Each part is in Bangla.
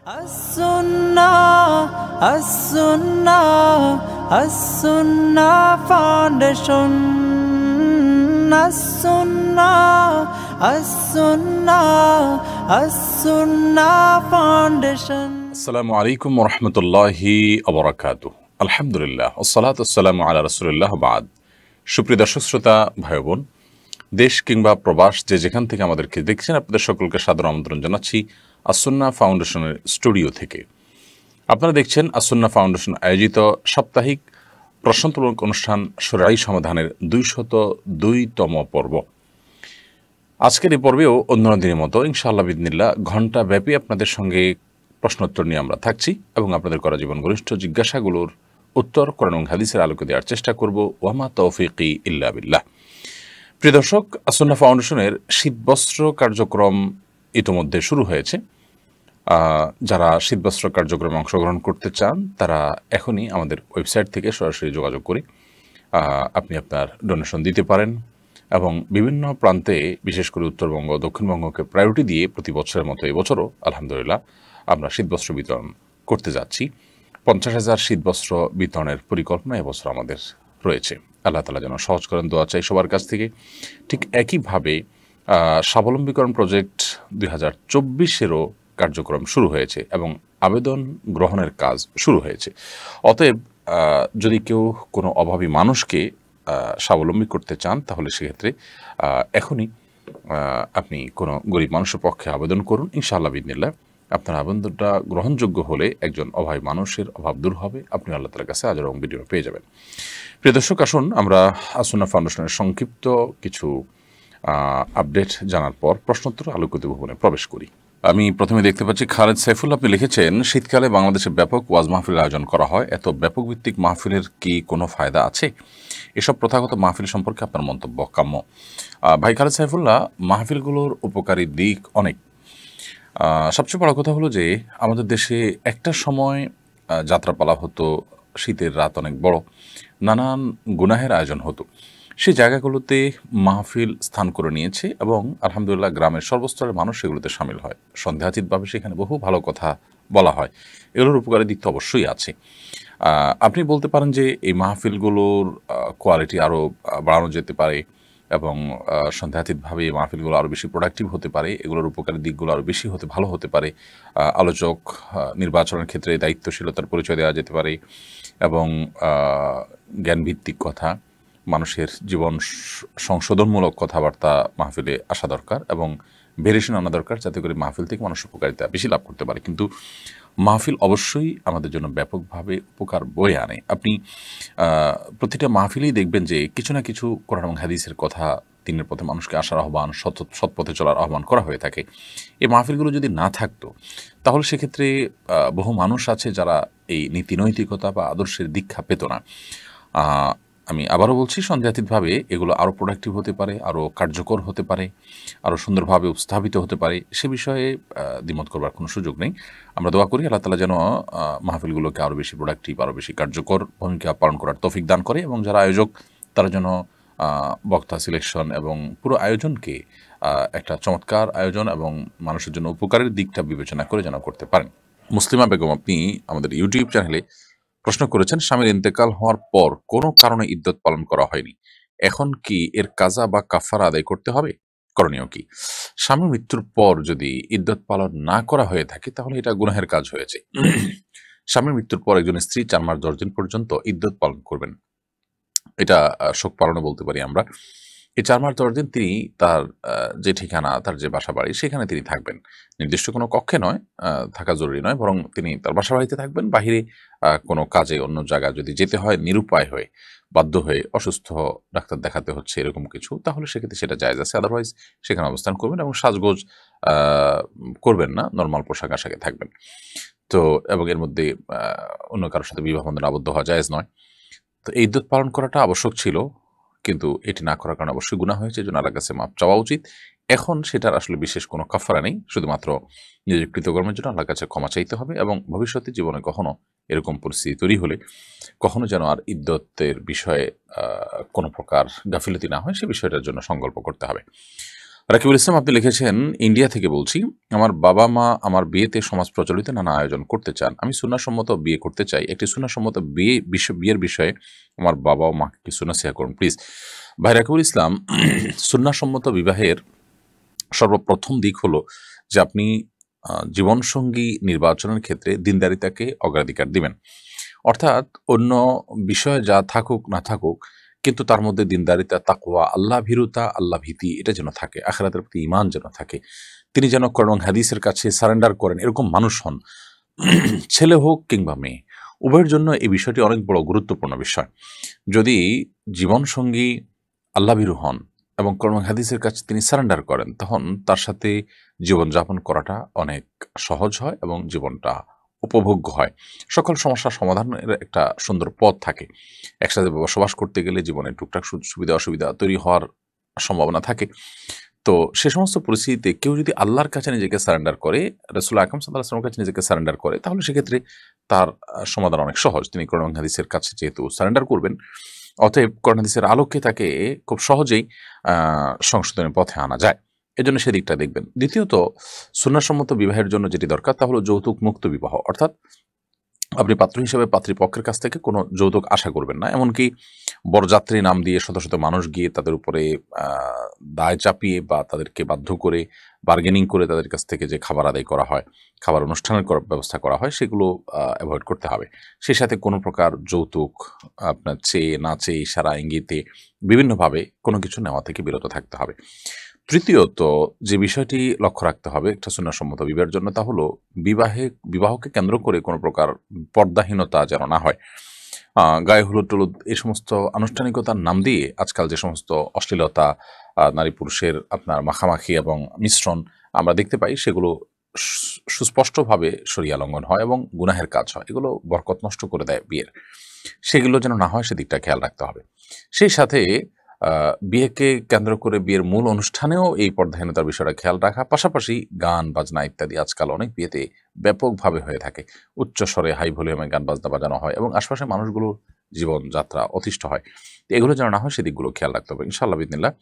As-Sunnah, As-Sunnah, As-Sunnah Foundation. As-Sunnah, As-Sunnah, As-Sunnah Foundation. আসসালামু আলাইকুম ওয়া রাহমাতুল্লাহি ওয়া বারাকাতুহু। আলহামদুলিল্লাহ ওয়াসসালাতু ওয়াসসালামু আলা রাসূলিল্লাহ বাদ। সুপ্রিয় দর্শক শ্রোতা ভাই বোন, দেশ কিংবা প্রবাস যে যেখান থেকে আমাদেরকে দেখছেন, আপনাদের সকলকে সাদর আমন্ত্রণ জানাচ্ছি আস-সুন্নাহ ফাউন্ডেশনের স্টুডিও থেকে। আপনারা দেখছেন আস-সুন্নাহ ফাউন্ডেশন আয়োজিত সাপ্তাহিক প্রশ্নোত্তরমূলক অনুষ্ঠান শরঈ সমাধানের 202তম পর্ব। আজকের এই পর্বেও অন্য দিনের মতো ইনশাআল্লাহ বিইذনিল্লাহ ঘণ্টা ব্যাপী আপনাদের সঙ্গে প্রশ্নোত্তর নিয়ে আমরা থাকছি এবং আপনাদের করা জীবন ঘনিষ্ঠ জিজ্ঞাসাগুলোর উত্তর কোরআন এবং হাদিসের আলোকে দেওয়ার চেষ্টা করব। ওয়ামা তৌফিকি ইল্লা বিল্লাহ। প্রিয় দর্শক, আস-সুন্নাহ ফাউন্ডেশনের শীতবস্ত্র কার্যক্রম ইতোমধ্যে শুরু হয়েছে। যারা শীতবস্ত্র কার্যক্রমে অংশগ্রহণ করতে চান তারা এখনই আমাদের ওয়েবসাইট থেকে সরাসরি যোগাযোগ করে আপনি আপনার ডোনেশন দিতে পারেন এবং বিভিন্ন প্রান্তে, বিশেষ করে উত্তরবঙ্গ দক্ষিণবঙ্গকে প্রায়োরিটি দিয়ে প্রতি বছরের মতো এবছরও আলহামদুলিল্লাহ আমরা শীতবস্ত্র বিতরণ করতে যাচ্ছি। 50,000 শীতবস্ত্র বিতরণের পরিকল্পনা এবছর আমাদের রয়েছে। আল্লাহ তাআলা যেন সহজ করেন, দোয়া চাই সবার কাছ থেকে। ঠিক একইভাবে স্বাবলম্বীকরণ প্রজেক্ট 2024-এরও কার্যক্রম শুরু হয়েছে এবং আবেদন গ্রহণের কাজ শুরু হয়েছে। অতএব যদি কেউ কোনো অভাবী মানুষকে স্বাবলম্বী করতে চান তাহলে সেক্ষেত্রে এখনই আপনি কোনো গরিব মানুষের পক্ষে আবেদন করুন। ইনশাআল্লাহ বিইذনিল্লাহ আপনার আবেদনটা গ্রহণযোগ্য হলে একজন অভাবী মানুষের অভাব দূর হবে, আপনি আল্লাহ তাআলার কাছে আজর এবং ভিডিও পেয়ে যাবেন। প্রিয় দর্শক, আসুন আমরা আস-সুন্নাহ ফাউন্ডেশনের সংক্ষিপ্ত কিছু আপডেট জানার পর প্রশ্নোত্তর আলোকিত ভবনে প্রবেশ করি। আমি প্রথমে দেখতে পাচ্ছি খালেদ সাইফুল, আপনি লিখেছেন শীতকালে বাংলাদেশে ব্যাপক ওয়াজ মাহফিলের আয়োজন করা হয়, এত ব্যাপক ভিত্তিক মাহফিলের কি কোনো ফায়দা আছে? এসব প্রথাগত মাহফিল সম্পর্কে আপনার মন্তব্য কাম্য। ভাই খালেদ সাইফুল্লাহ, মাহফিলগুলোর উপকারী দিক অনেক। সবচেয়ে বড় কথা হলো যে আমাদের দেশে একটা সময় যাত্রাপালা হতো, শীতের রাত অনেক বড়, নানান গুনাহের আয়োজন হতো। সেই জায়গাগুলোতে মাহফিল স্থান করে নিয়েছে এবং আলহামদুলিল্লাহ গ্রামের সর্বস্তরের মানুষ সেগুলোতে সামিল হয়। সন্দেহাতীতভাবে সেখানে বহু ভালো কথা বলা হয়। এগুলোর উপকারী দিক তো অবশ্যই আছে। আপনি বলতে পারেন যে এই মাহফিলগুলোর কোয়ালিটি আরও বাড়ানো যেতে পারে এবং সন্দেহাতীতভাবে এই মাহফিলগুলো আরও বেশি প্রোডাক্টিভ হতে পারে, এগুলোর উপকারী দিকগুলো আরও বেশি ভালো হতে পারে। আলোচক নির্বাচনের ক্ষেত্রে দায়িত্বশীলতার পরিচয় দেওয়া যেতে পারে এবং জ্ঞানভিত্তিক কথা, মানুষের জীবন সংশোধনমূলক কথাবার্তা মাহফিলে আসা দরকার এবং ভেরিয়েশন আনা দরকার, যাতে করে মাহফিল থেকে মানুষ উপকারিতা বেশি লাভ করতে পারে। কিন্তু মাহফিল অবশ্যই আমাদের জন্য ব্যাপকভাবে উপকার বয়ে আনে। আপনি প্রতিটা মাহফিলেই দেখবেন যে কিছু না কিছু কোরআন এবং হাদিসের কথা, দিনের পথে মানুষকে আসার আহ্বান, সৎপথে চলার আহ্বান করা হয়ে থাকে। এই মাহফিলগুলো যদি না থাকতো তাহলে সেক্ষেত্রে বহু মানুষ আছে যারা এই নীতি নৈতিকতা বা আদর্শের দীক্ষা পেত না। আমি আবারও বলছি, সন্দেহাতীতভাবে এগুলো আরও প্রোডাক্টিভ হতে পারে, আরও কার্যকর হতে পারে, আরও সুন্দরভাবে উপস্থাপিত হতে পারে। সে বিষয়ে দ্বিমত করবার কোনো সুযোগ নেই। আমরা দোয়া করি আল্লাহ তাআলা যেন মাহফিলগুলোকে আরও বেশি প্রোডাক্টিভ, আরও বেশি কার্যকর ভূমিকা পালন করার তৌফিক দান করে এবং যারা আয়োজক তারা যেন বক্তা সিলেকশন এবং পুরো আয়োজনকে একটা চমৎকার আয়োজন এবং মানুষের জন্য উপকারের দিকটা বিবেচনা করে যেন করতে পারেন। মুসলিমা বেগম, আপনি আমাদের ইউটিউব চ্যানেলে প্রশ্ন করেছেন, স্বামীর ইন্তেকাল হওয়ার পর কোনো কারণে ইদ্যত পালন করা হয়নি, এখন কি এর কাজা বা কাফারা আদায় করতে হবে? করণীয় কি? স্বামীর মৃত্যুর পর যদি ইদ্যত পালন না করা হয়ে থাকে তাহলে এটা গুনাহের কাজ হয়েছে। স্বামীর মৃত্যুর পর একজন স্ত্রী 4 মাস 10 দিন পর্যন্ত ইদ্যত পালন করবেন। এটা শোক পালনও বলতে পারি আমরা। এই 4 মাস 10 দিন তিনি তার যে ঠিকানা, তার যে বাসা বাড়ি, সেখানে তিনি থাকবেন। নির্দিষ্ট কোনো কক্ষে নয়, থাকা জরুরি নয়, বরং তিনি তার বাসা বাড়িতে থাকবেন। বাহিরে কোনো কাজে অন্য জায়গায় যদি যেতে হয়, নিরুপায় হয়ে, বাধ্য হয়ে, অসুস্থ, ডাক্তার দেখাতে হচ্ছে এরকম কিছু, তাহলে সেক্ষেত্রে সেটা জায়েজ আছে। আদারওয়াইজ সেখানে অবস্থান করবেন এবং সাজগোজ করবেন না, নরমাল পোশাক আশাকে থাকবেন। তো এবং এর মধ্যে অন্য কারোর সাথে বিবাহ বন্ধনে আবদ্ধ হওয়া জায়েজ নয়। তো এই ইদ্যত পালন করাটা আবশ্যক ছিল, কিন্তু এটি না করার কারণে অবশ্যই গুনাহ হয়েছে, এজন্য আল্লাহর কাছে মাপ চাওয়া উচিত। এখন সেটার আসলে বিশেষ কোনো কাফারা নেই, শুধুমাত্র নিজের কৃতকর্মের জন্য আল্লাহর কাছে ক্ষমা চাইতে হবে এবং ভবিষ্যতে জীবনে কখনো এরকম পরিস্থিতি তৈরি হলে কখনো যেন আর ইদ্যতের বিষয়ে কোনো প্রকার গাফিলতি না হয়, সে বিষয়টার জন্য সংকল্প করতে হবে। রাকিবুল ইসলাম আপনি লিখেছেন, ইন্ডিয়া থেকে বলছি, আমার বাবা মা আমার বিয়েতে সমাজ প্রচলিত নানা আয়োজন করতে চান। আমি সুন্নাহসম্মত বিয়ে করতে চাই। একটি সুন্নাহসম্মত বিয়ের বিষয়ে আমার বাবা ও মাকে কিছু নসিহত করুন প্লিজ। ভাই রাকিবুল ইসলাম, সুন্নাহসম্মত বিবাহের সর্বপ্রথম দিক হলো যে আপনি জীবনসঙ্গী নির্বাচনের ক্ষেত্রে দিনদারিতাকে অগ্রাধিকার দিবেন। অর্থাৎ অন্য বিষয়ে যা থাকুক না থাকুক, কিন্তু তার মধ্যে দিনদারিতা, তাকওয়া, আল্লাহ ভীরুতা, আল্লাহ ভীতি এটা যেন থাকে, আখিরাতের প্রতি ঈমান যেন থাকে। তিনি যেন কোরআন হাদিসের কাছে সারেন্ডার করেন, এরকম মানুষ হন, ছেলে হোক কিংবা মেয়ে, উভয়ের জন্য এই বিষয়টি অনেক বড় গুরুত্বপূর্ণ বিষয়। যদি জীবনসঙ্গী আল্লাহভীরু হন এবং কোরআন হাদিসের কাছে তিনি সারেন্ডার করেন, তখন তার সাথে জীবনযাপন করাটা অনেক সহজ হয় এবং জীবনটা উপভোগ্য হয়। সকল সমস্যার সমাধানের একটা সুন্দর পথ থাকে। একসাথে বসবাস করতে গেলে জীবনে টুকটাক সুবিধা অসুবিধা তৈরি হওয়ার সম্ভাবনা থাকে। তো সে সমস্ত পরিস্থিতিতে কেউ যদি আল্লাহর কাছে নিজেকে সারেন্ডার করে, রাসূল আকরাম সাল্লাল্লাহু আলাইহি ওয়াসাল্লামের কাছে নিজেকে সারেন্ডার করে, তাহলে সেক্ষেত্রে তার সমাধান অনেক সহজ। তিনি কোরআন হাদিসের কাছে যেহেতু সারেন্ডার করবেন, অতএব কোরআন হাদিসের আলোকে তাকে খুব সহজেই সংশোধনের পথে আনা যায়। এজন্য সেদিকটা দেখবেন। দ্বিতীয়ত, সুন্নাহসম্মত বিবাহের জন্য যেটি দরকার তা হলো যৌতুক মুক্ত বিবাহ। অর্থাৎ আপনি পাত্র হিসেবে পাত্রীপক্ষের কাছ থেকে কোনো যৌতুক আশা করবেন না। এমনকি বরযাত্রী নাম দিয়ে শত শত মানুষ গিয়ে তাদের উপরে দায় চাপিয়ে বা তাদেরকে বাধ্য করে বার্গেনিং করে তাদের কাছ থেকে যে খাবার আদায় করা হয়, খাবার অনুষ্ঠানের ব্যবস্থা করা হয়, সেগুলো অ্যাভয়েড করতে হবে। সেই সাথে কোনো প্রকার যৌতুক আপনার চেয়ে না চেয়ে ইশারা ইঙ্গিতে বিভিন্নভাবে কোনো কিছু নেওয়া থেকে বিরত থাকতে হবে। তৃতীয়ত, যে বিষয়টি লক্ষ্য রাখতে হবে একটা সুন্নাহসম্মত বিবাহের জন্য, তা হলো বিবাহকে কেন্দ্র করে কোনো প্রকার পর্দাহীনতা যেন না হয়। গায়ে হলুদ টলুদ এই সমস্ত আনুষ্ঠানিকতার নাম দিয়ে আজকাল যে সমস্ত অশ্লীলতা, নারী পুরুষের আপনার মাখামাখি এবং মিশ্রণ আমরা দেখতে পাই, সেগুলো সুস্পষ্টভাবে শরিয়া লঙ্ঘন হয় এবং গুনাহের কাজ হয়। এগুলো বরকত নষ্ট করে দেয় বিয়ের। সেগুলো যেন না হয় সেদিকটা খেয়াল রাখতে হবে। সেই সাথে বিয়েকে কেন্দ্র করে বিয়ের মূল অনুষ্ঠানেও এই পর্দাহীনতার বিষয়টা খেয়াল রাখা, পাশাপাশি গান বাজনা ইত্যাদি আজকাল অনেক বিয়েতে ব্যাপকভাবে হয়ে থাকে। উচ্চ স্বরে হাই ভলিউমে গান বাজনা বাজানো হয় এবং আশপাশের মানুষগুলোর জীবনযাত্রা অতিষ্ঠ হয়। এগুলো যেন না হয় সেদিকগুলো খেয়াল রাখতে হবে। ইনশাআল্লাহ বিদিনিল্লাহ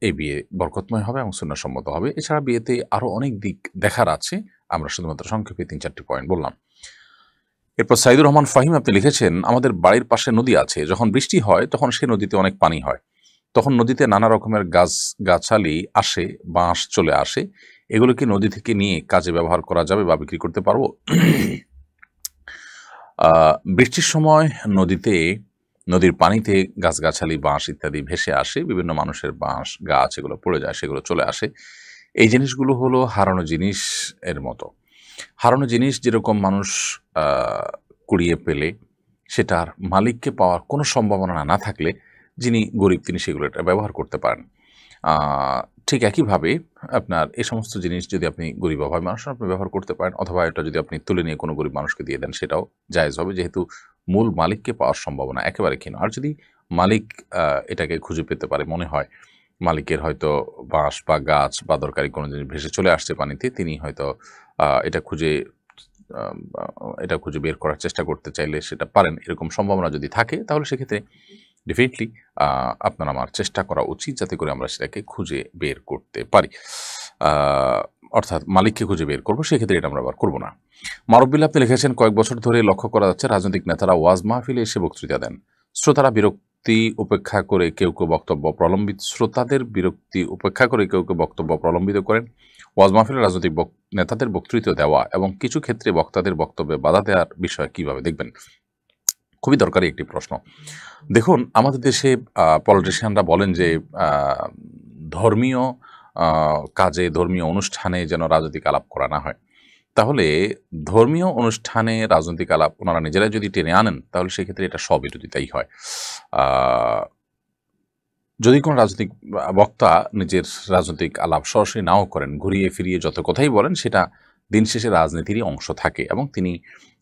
এই বিয়ে বরকতময় হবে এবং সুন্নাহসম্মত হবে। এছাড়া বিয়েতে আরও অনেক দিক দেখার আছে, আমরা শুধুমাত্র সংক্ষেপে ৩-৪টি পয়েন্ট বললাম। এরপর সাইদুর রহমান ফাহিম আপনি লিখেছেন, আমাদের বাড়ির পাশে নদী আছে, যখন বৃষ্টি হয় তখন সেই নদীতে অনেক পানি হয়, তখন নদীতে নানা রকমের গাছালি আসে, বাঁশ চলে আসে, এগুলো কি নদী থেকে নিয়ে কাজে ব্যবহার করা যাবে বা বিক্রি করতে পারবো? বৃষ্টির সময় নদীর পানিতে গাছগাছালি, বাঁশ ইত্যাদি ভেসে আসে, বিভিন্ন মানুষের বাঁশ গাছ এগুলো পড়ে যায়, সেগুলো চলে আসে। এই জিনিসগুলো হলো হারানো জিনিস এর মতো। হারানো জিনিস যেরকম মানুষ কুড়িয়ে পেলে সেটার মালিককে পাওয়ার কোনো সম্ভাবনা না থাকলে যিনি গরিব তিনি সেগুলো এটা ব্যবহার করতে পারেন। ঠিক একইভাবে আপনার এই সমস্ত জিনিস যদি আপনি গরিব অভাবী মানুষ আপনি ব্যবহার করতে পারেন, অথবা এটা যদি আপনি তুলে নিয়ে কোনো গরিব মানুষকে দিয়ে দেন, সেটাও জায়েজ হবে, যেহেতু মূল মালিককে পাওয়ার সম্ভাবনা একেবারে ক্ষীণ। আর যদি মালিক এটাকে খুঁজে পেতে পারে, মনে হয় মালিকের হয়তো বাঁশ বা গাছ বা দরকারি কোনো জিনিস ভেসে চলে আসছে পানিতে, তিনি হয়তো এটা খুঁজে বের করার চেষ্টা করতে চাইলে সেটা পারেন, এরকম সম্ভাবনা যদি থাকে, তাহলে সেক্ষেত্রে ডেফিনেটলি আপনার আমার চেষ্টা করা উচিত যাতে করে আমরা সেটাকে খুঁজে বের করতে পারি। অর্থাৎ মালিককে খুঁজে বের করবো, সেক্ষেত্রে এটা আমরা আবার করবো না। মারুবিল্লাহ আপনি লিখেছেন, কয়েক বছর ধরে লক্ষ্য করা যাচ্ছে রাজনৈতিক নেতারা ওয়াজ মাহফিলে এসে বক্তৃতা দেন, শ্রোতাদের বিরক্তি উপেক্ষা করে কেউ কেউ বক্তব্য প্রলম্বিত করেন। ওয়াজ মাহফিলে রাজনৈতিক নেতাদের বক্তৃতা দেওয়া এবং কিছু ক্ষেত্রে বক্তাদের বক্তব্যে বাধা দেওয়ার বিষয়ে কিভাবে দেখবেন? খুবই দরকারি একটি প্রশ্ন। দেখুন, আমাদের দেশে পলিটিশিয়ানরা বলেন যে ধর্মীয় কাজে, ধর্মীয় অনুষ্ঠানে যেন রাজনৈতিক আলাপ করা না হয়। তাহলে ধর্মীয় অনুষ্ঠানে রাজনৈতিক আলাপ ওনারা নিজেরাই যদি টেনে আনেন, তাহলে সেক্ষেত্রে এটা স্ববিরোধিতাই হয়। যদি কোনো রাজনৈতিক বক্তা নিজের রাজনৈতিক আলাপ সরাসরি নাও করেন, ঘুরিয়ে ফিরিয়ে যত কথাই বলেন, সেটা দিন শেষে রাজনীতিরই অংশ থাকে এবং তিনি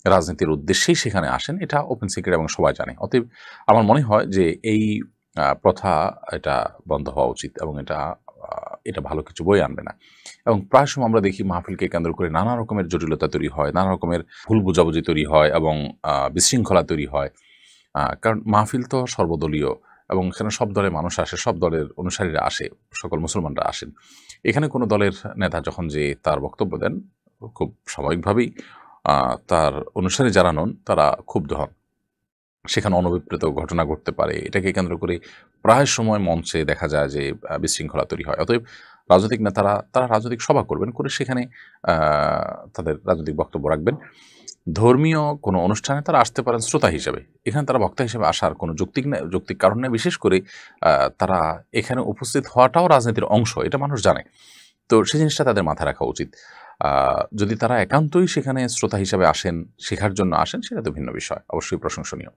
রাজনীতির উদ্দেশ্যেই সেখানে আসেন, এটা ওপেন সিক্রেট এবং সবাই জানে। অতএব আমার মনে হয় যে এই প্রথা এটা বন্ধ হওয়া উচিত এবং এটা ভালো কিছু বয়ে আনবে না। এবং প্রায় সময় আমরা দেখি মাহফিলকে কেন্দ্র করে নানা রকমের জটিলতা তৈরি হয়, নানা রকমের ভুল বোঝাবুঝি তৈরি হয় এবং বিশৃঙ্খলা তৈরি হয়। কারণ মাহফিল তো সর্বদলীয় এবং এখানে সব দলের মানুষ আসে, সব দলের অনুসারীরা আসে, সকল মুসলমানরা আসেন। এখানে কোনো দলের নেতা যখন যে তার বক্তব্য দেন, খুব স্বাভাবিকভাবেই তার অনুসারী যারা নন তারা ক্ষুব্ধ হন। সেখানে অনভিপ্রেত ঘটনা ঘটতে পারে। এটাকে কেন্দ্র করে প্রায় সময় মঞ্চে দেখা যায় যে বিশৃঙ্খলা তৈরি হয়। অতএব রাজনৈতিক নেতারা তারা রাজনৈতিক সভা করবেন, করে সেখানে তাদের রাজনৈতিক বক্তব্য রাখবেন। ধর্মীয় কোনো অনুষ্ঠানে তারা আসতে পারেন শ্রোতা হিসেবে। এখানে তারা বক্তা হিসেবে আসার কোনো যৌক্তিক কারণ নেই। বিশেষ করে তারা এখানে উপস্থিত হওয়াটাও রাজনীতির অংশ, এটা মানুষ জানে। তো সেই জিনিসটা তাদের মাথায় রাখা উচিত। যদি তারা একান্তই সেখানে শ্রোতা হিসাবে আসেন, শেখার জন্য আসেন, সেটা তো ভিন্ন বিষয়, অবশ্যই প্রশংসনীয়।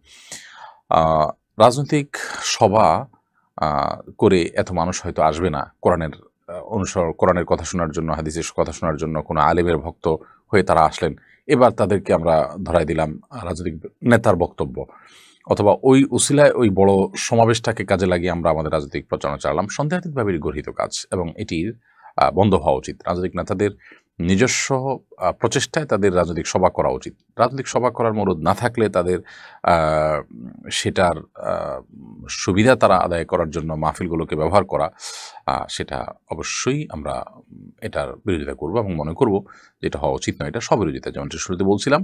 রাজনৈতিক সভা করে এত মানুষ হয়তো আসবে না কোরআনের কথা শোনার জন্য, হাদিসের কথা শোনার জন্য। কোনো আলেমের ভক্ত হয়ে তারা আসলেন, এবার তাদেরকে আমরা ধরাই দিলাম রাজনৈতিক নেতার বক্তব্য, অথবা ওই উসিলায় ওই বড় সমাবেশটাকে কাজে লাগিয়ে আমরা আমাদের রাজনৈতিক প্রচারণা চালাম। সন্দেহাতীতভাবে গর্হিত কাজ, এবং এটির বন্ধ হওয়া উচিত। রাজনৈতিক নেতাদের নিজস্ব প্রচেষ্টায় তাদের রাজনৈতিক সভা করা উচিত। রাজনৈতিক সভা করার মরদ না থাকলে তাদের সেটার সুবিধা তারা আদায় করার জন্য মাহফিলগুলোকে ব্যবহার করা, সেটা অবশ্যই আমরা এটার বিরোধিতা করব এবং মনে করব যে এটা হওয়া উচিত নয়। এটা স্ববিরোধিতা। যেমনটি শুরুতে বলছিলাম,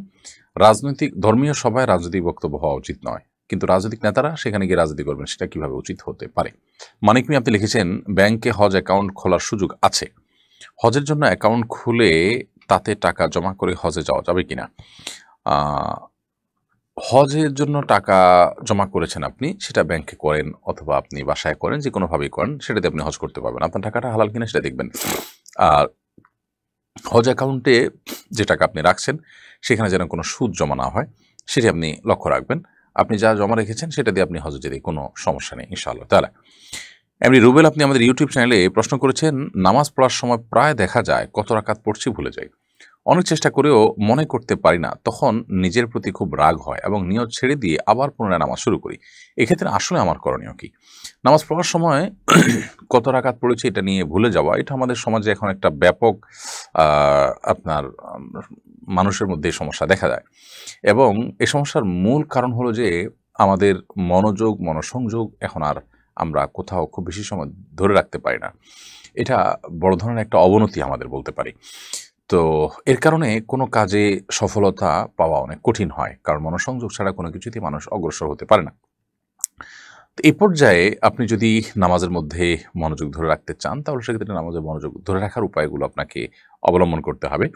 ধর্মীয় সভায় রাজনৈতিক বক্তব্য হওয়া উচিত নয়, কিন্তু রাজনৈতিক নেতারা সেখানে গিয়ে রাজনীতি করবেন, সেটা কিভাবে উচিত হতে পারে? মানিক মিয়া আপনি লিখেছেন, ব্যাংকে হজ অ্যাকাউন্ট খোলার সুযোগ আছে, হজের জন্য অ্যাকাউন্ট খুলে তাতে টাকা জমা করে হজে যাওয়া যাবে কিনা? হজের জন্য টাকা জমা করেছেন আপনি, সেটা ব্যাংকে করেন অথবা আপনি বাসায় করেন, যে কোনোভাবেই করেন, সেটাতে আপনি হজ করতে পারবেন। আপনার টাকাটা হালাল কিনা সেটা দেখবেন। আর হজ অ্যাকাউন্টে যে টাকা আপনি রাখছেন সেখানে যেন কোনো সুদ জমা না হয়, সেটি আপনি লক্ষ্য রাখবেন। আপনি যা জমা রেখেছেন সেটা দিয়ে আপনি হজে যেতে কোনো সমস্যা নেই ইনশাআল্লাহ তাআলা। এমনি রুবেল আপনি আমাদের ইউটিউব চ্যানেলে প্রশ্ন করেছেন, নামাজ পড়ার সময় প্রায় দেখা যায় কত রাকাত পড়ছি ভুলে যাই, অনেক চেষ্টা করেও মনে করতে পারি না, তখন নিজের প্রতি খুব রাগ হয় এবং নিয়ত ছেড়ে দিয়ে আবার পুনরায় নামাজ শুরু করি। এক্ষেত্রে আসলে আমার করণীয় কি? নামাজ পড়ার সময় কত রাকাত পড়েছি এটা নিয়ে ভুলে যাওয়া, এটা আমাদের সমাজে এখন একটা ব্যাপক আপনার মানুষের মধ্যে সমস্যা দেখা যায়, এবং এই সমস্যার মূল কারণ হলো যে আমাদের মনোসংযোগ এখন আর আমরা কোথাও খুব বেশি সময় ধরে রাখতে পারি না। এটা বড় ধরনের একটা অবনতি আমাদের বলতে পারি। তো এর কারণে কোনো কাজে সফলতা পাওয়া অনেক কঠিন হয়, কারণ মনোসংযোগ ছাড়া কোনো কিছুতেই মানুষ অগ্রসর হতে পারে না। তো এই পর্যায়ে আপনি যদি নামাজের মধ্যে মনোযোগ ধরে রাখতে চান, তাহলে সেক্ষেত্রে নামাজের মনোযোগ ধরে রাখার উপায়গুলো আপনাকে অবলম্বন করতে হবে।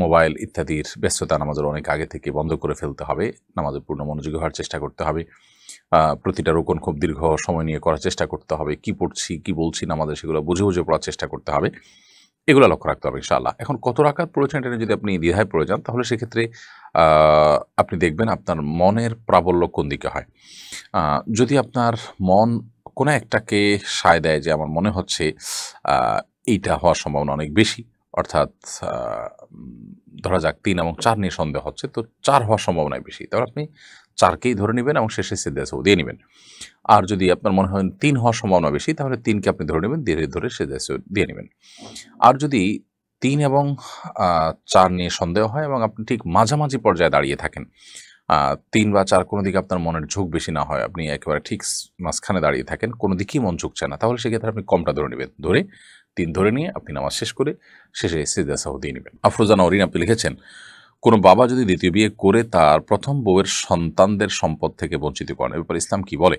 মোবাইল ইত্যাদির ব্যস্ততা নামাজের অনেক আগে থেকে বন্ধ করে ফেলতে হবে। নামাজে পূর্ণ মনোযোগী হওয়ার চেষ্টা করতে হবে। প্রতিটা রুকুন খুব দীর্ঘ সময় নিয়ে করার চেষ্টা করতে হবে। কি পড়ছি, কি বলছি নামাজে, সেগুলো বুঝে বুঝে পড়ার চেষ্টা করতে হবে। এগুলো লক্ষ্য রাখতে হবে ইনশাআল্লাহ। এখন কত রাকাত পড়েছেন এটা নিয়ে যদি আপনি দ্বিধায় পড়ে যান, তাহলে সেক্ষেত্রে আপনি দেখবেন আপনার মনের প্রাবল্য কোন দিকে হয়। যদি আপনার মন কোনো একটাকে সায় দেয় যে আমার মনে হচ্ছে এইটা হওয়ার সম্ভাবনা অনেক বেশি, অর্থাৎ ধরা যাক ৩ এবং ৪ নিয়ে সন্দেহ হচ্ছে, তো ৪ হওয়ার সম্ভাবনাই বেশি, তাহলে আপনি ৪কেই ধরে নেবেন এবং শেষে সিজদা সাহু দিয়ে নেবেন। আর যদি আপনার মনে হয় ৩ হওয়ার সম্ভাবনা বেশি, তাহলে 3কে আপনি ধরে নেবেন, ধরে সিজদা সাহু দিয়ে নেবেন। আর যদি ৩ এবং ৪ নিয়ে সন্দেহ হয় এবং আপনি ঠিক মাঝামাঝি পর্যায়ে দাঁড়িয়ে থাকেন, ৩ বা ৪ কোনো দিকে আপনার মনের ঝোঁক বেশি না হয়, আপনি একেবারে ঠিক মাঝখানে দাঁড়িয়ে থাকেন, কোনো দিকেই মন ঝুঁকছে না, তাহলে সেক্ষেত্রে আপনি কমটা ধরে নেবেন। ৩ ধরে নিয়ে আপনি নামাজ শেষ করে শেষে সিজদা সাহু দিয়ে নেবেন। আফরোজা নওরিন আপনি লিখেছেন, কোনো বাবা যদি দ্বিতীয় বিয়ে করে তার প্রথম বউয়ের সন্তানদের সম্পদ থেকে বঞ্চিত করেন, এ ব্যাপারে ইসলাম কি বলে?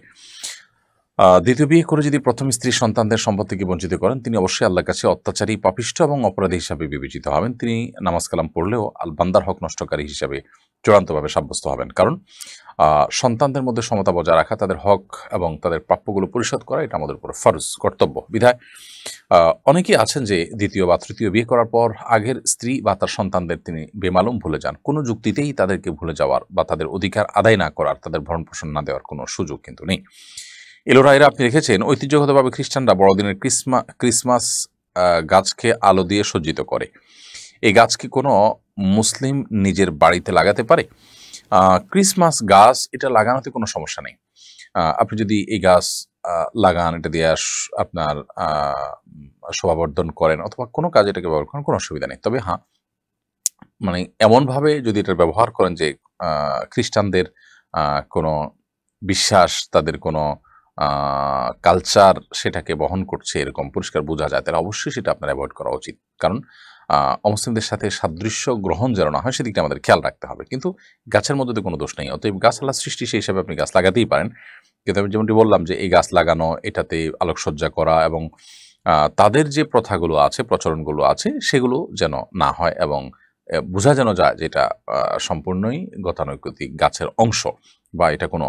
দ্বিতীয় বিয়ে করে যদি প্রথম স্ত্রী সন্তানদের সম্পদ থেকে বঞ্চিত করেন, তিনি অবশ্যই আল্লাহর কাছে অত্যাচারী, পাপিষ্ঠ এবং অপরাধী হিসাবে বিবেচিত হবেন। তিনি নামাজ কালাম পড়লেও বান্দার হক নষ্টকারী হিসাবে চূড়ান্তভাবে সাব্যস্ত হবেন। কারণ সন্তানদের মধ্যে সমতা বজায় রাখা, তাদের হক এবং তাদের প্রাপ্যগুলো পরিশোধ করা, এটা আমাদের উপর ফরজ কর্তব্য। বিধায় অনেকেই আছেন যে দ্বিতীয় বা তৃতীয় বিয়ে করার পর আগের স্ত্রী বা তার সন্তানদের তিনি বেমালুম ভুলে যান। কোনো যুক্তিতেই তাদেরকে ভুলে যাওয়ার বা তাদের অধিকার আদায় না করার, তাদের ভরণ পোষণ না দেওয়ার কোনো সুযোগ কিন্তু নেই। এলোরাইরা আপনি রেখেছেন, ঐতিহ্যগতভাবে খ্রিস্টানরা বড়দিনের ক্রিসমাস গাছকে আলো দিয়ে সজ্জিত করে। এই গাছ কি কোনো মুসলিম নিজের বাড়িতে লাগাতে পারে? ক্রিসমাস গাছ এটা লাগানোতে কোনো সমস্যা নেই। আপনি যদি এই গাছ লাগান, এটা দিয়ে আপনার শোভাবর্ধন করেন অথবা কোনো কাজে এটাকে ব্যবহার করেন, কোনো অসুবিধা নেই। তবে হ্যাঁ, মানে এমনভাবে যদি এটার ব্যবহার করেন যে খ্রিস্টানদের কোনো বিশ্বাস, তাদের কোনো কালচার সেটাকে বহন করছে এরকম পরিষ্কার বোঝা যায়, তাহলে অবশ্যই সেটা আপনার অ্যাভয়েড করা উচিত। কারণ অমুসলিমদের সাথে সাদৃশ্য গ্রহণ যেন না হয় সেদিকটা আমাদের খেয়াল রাখতে হবে। কিন্তু গাছের মধ্যে তো কোনো দোষ নেই, অতএব গাছ আল্লাহ সৃষ্টি, সেই হিসাবে আপনি গাছ লাগাতেই পারেন। কিন্তু আমি যেমনটি বললাম যে এই গাছ লাগানো, এটাতে আলোকসজ্জা করা এবং তাদের যে প্রথাগুলো আছে, প্রচলনগুলো আছে, সেগুলো যেন না হয় এবং বোঝা যেন যায় যে এটা সম্পূর্ণই গতানুগতিক গাছের অংশ, বা এটা কোনো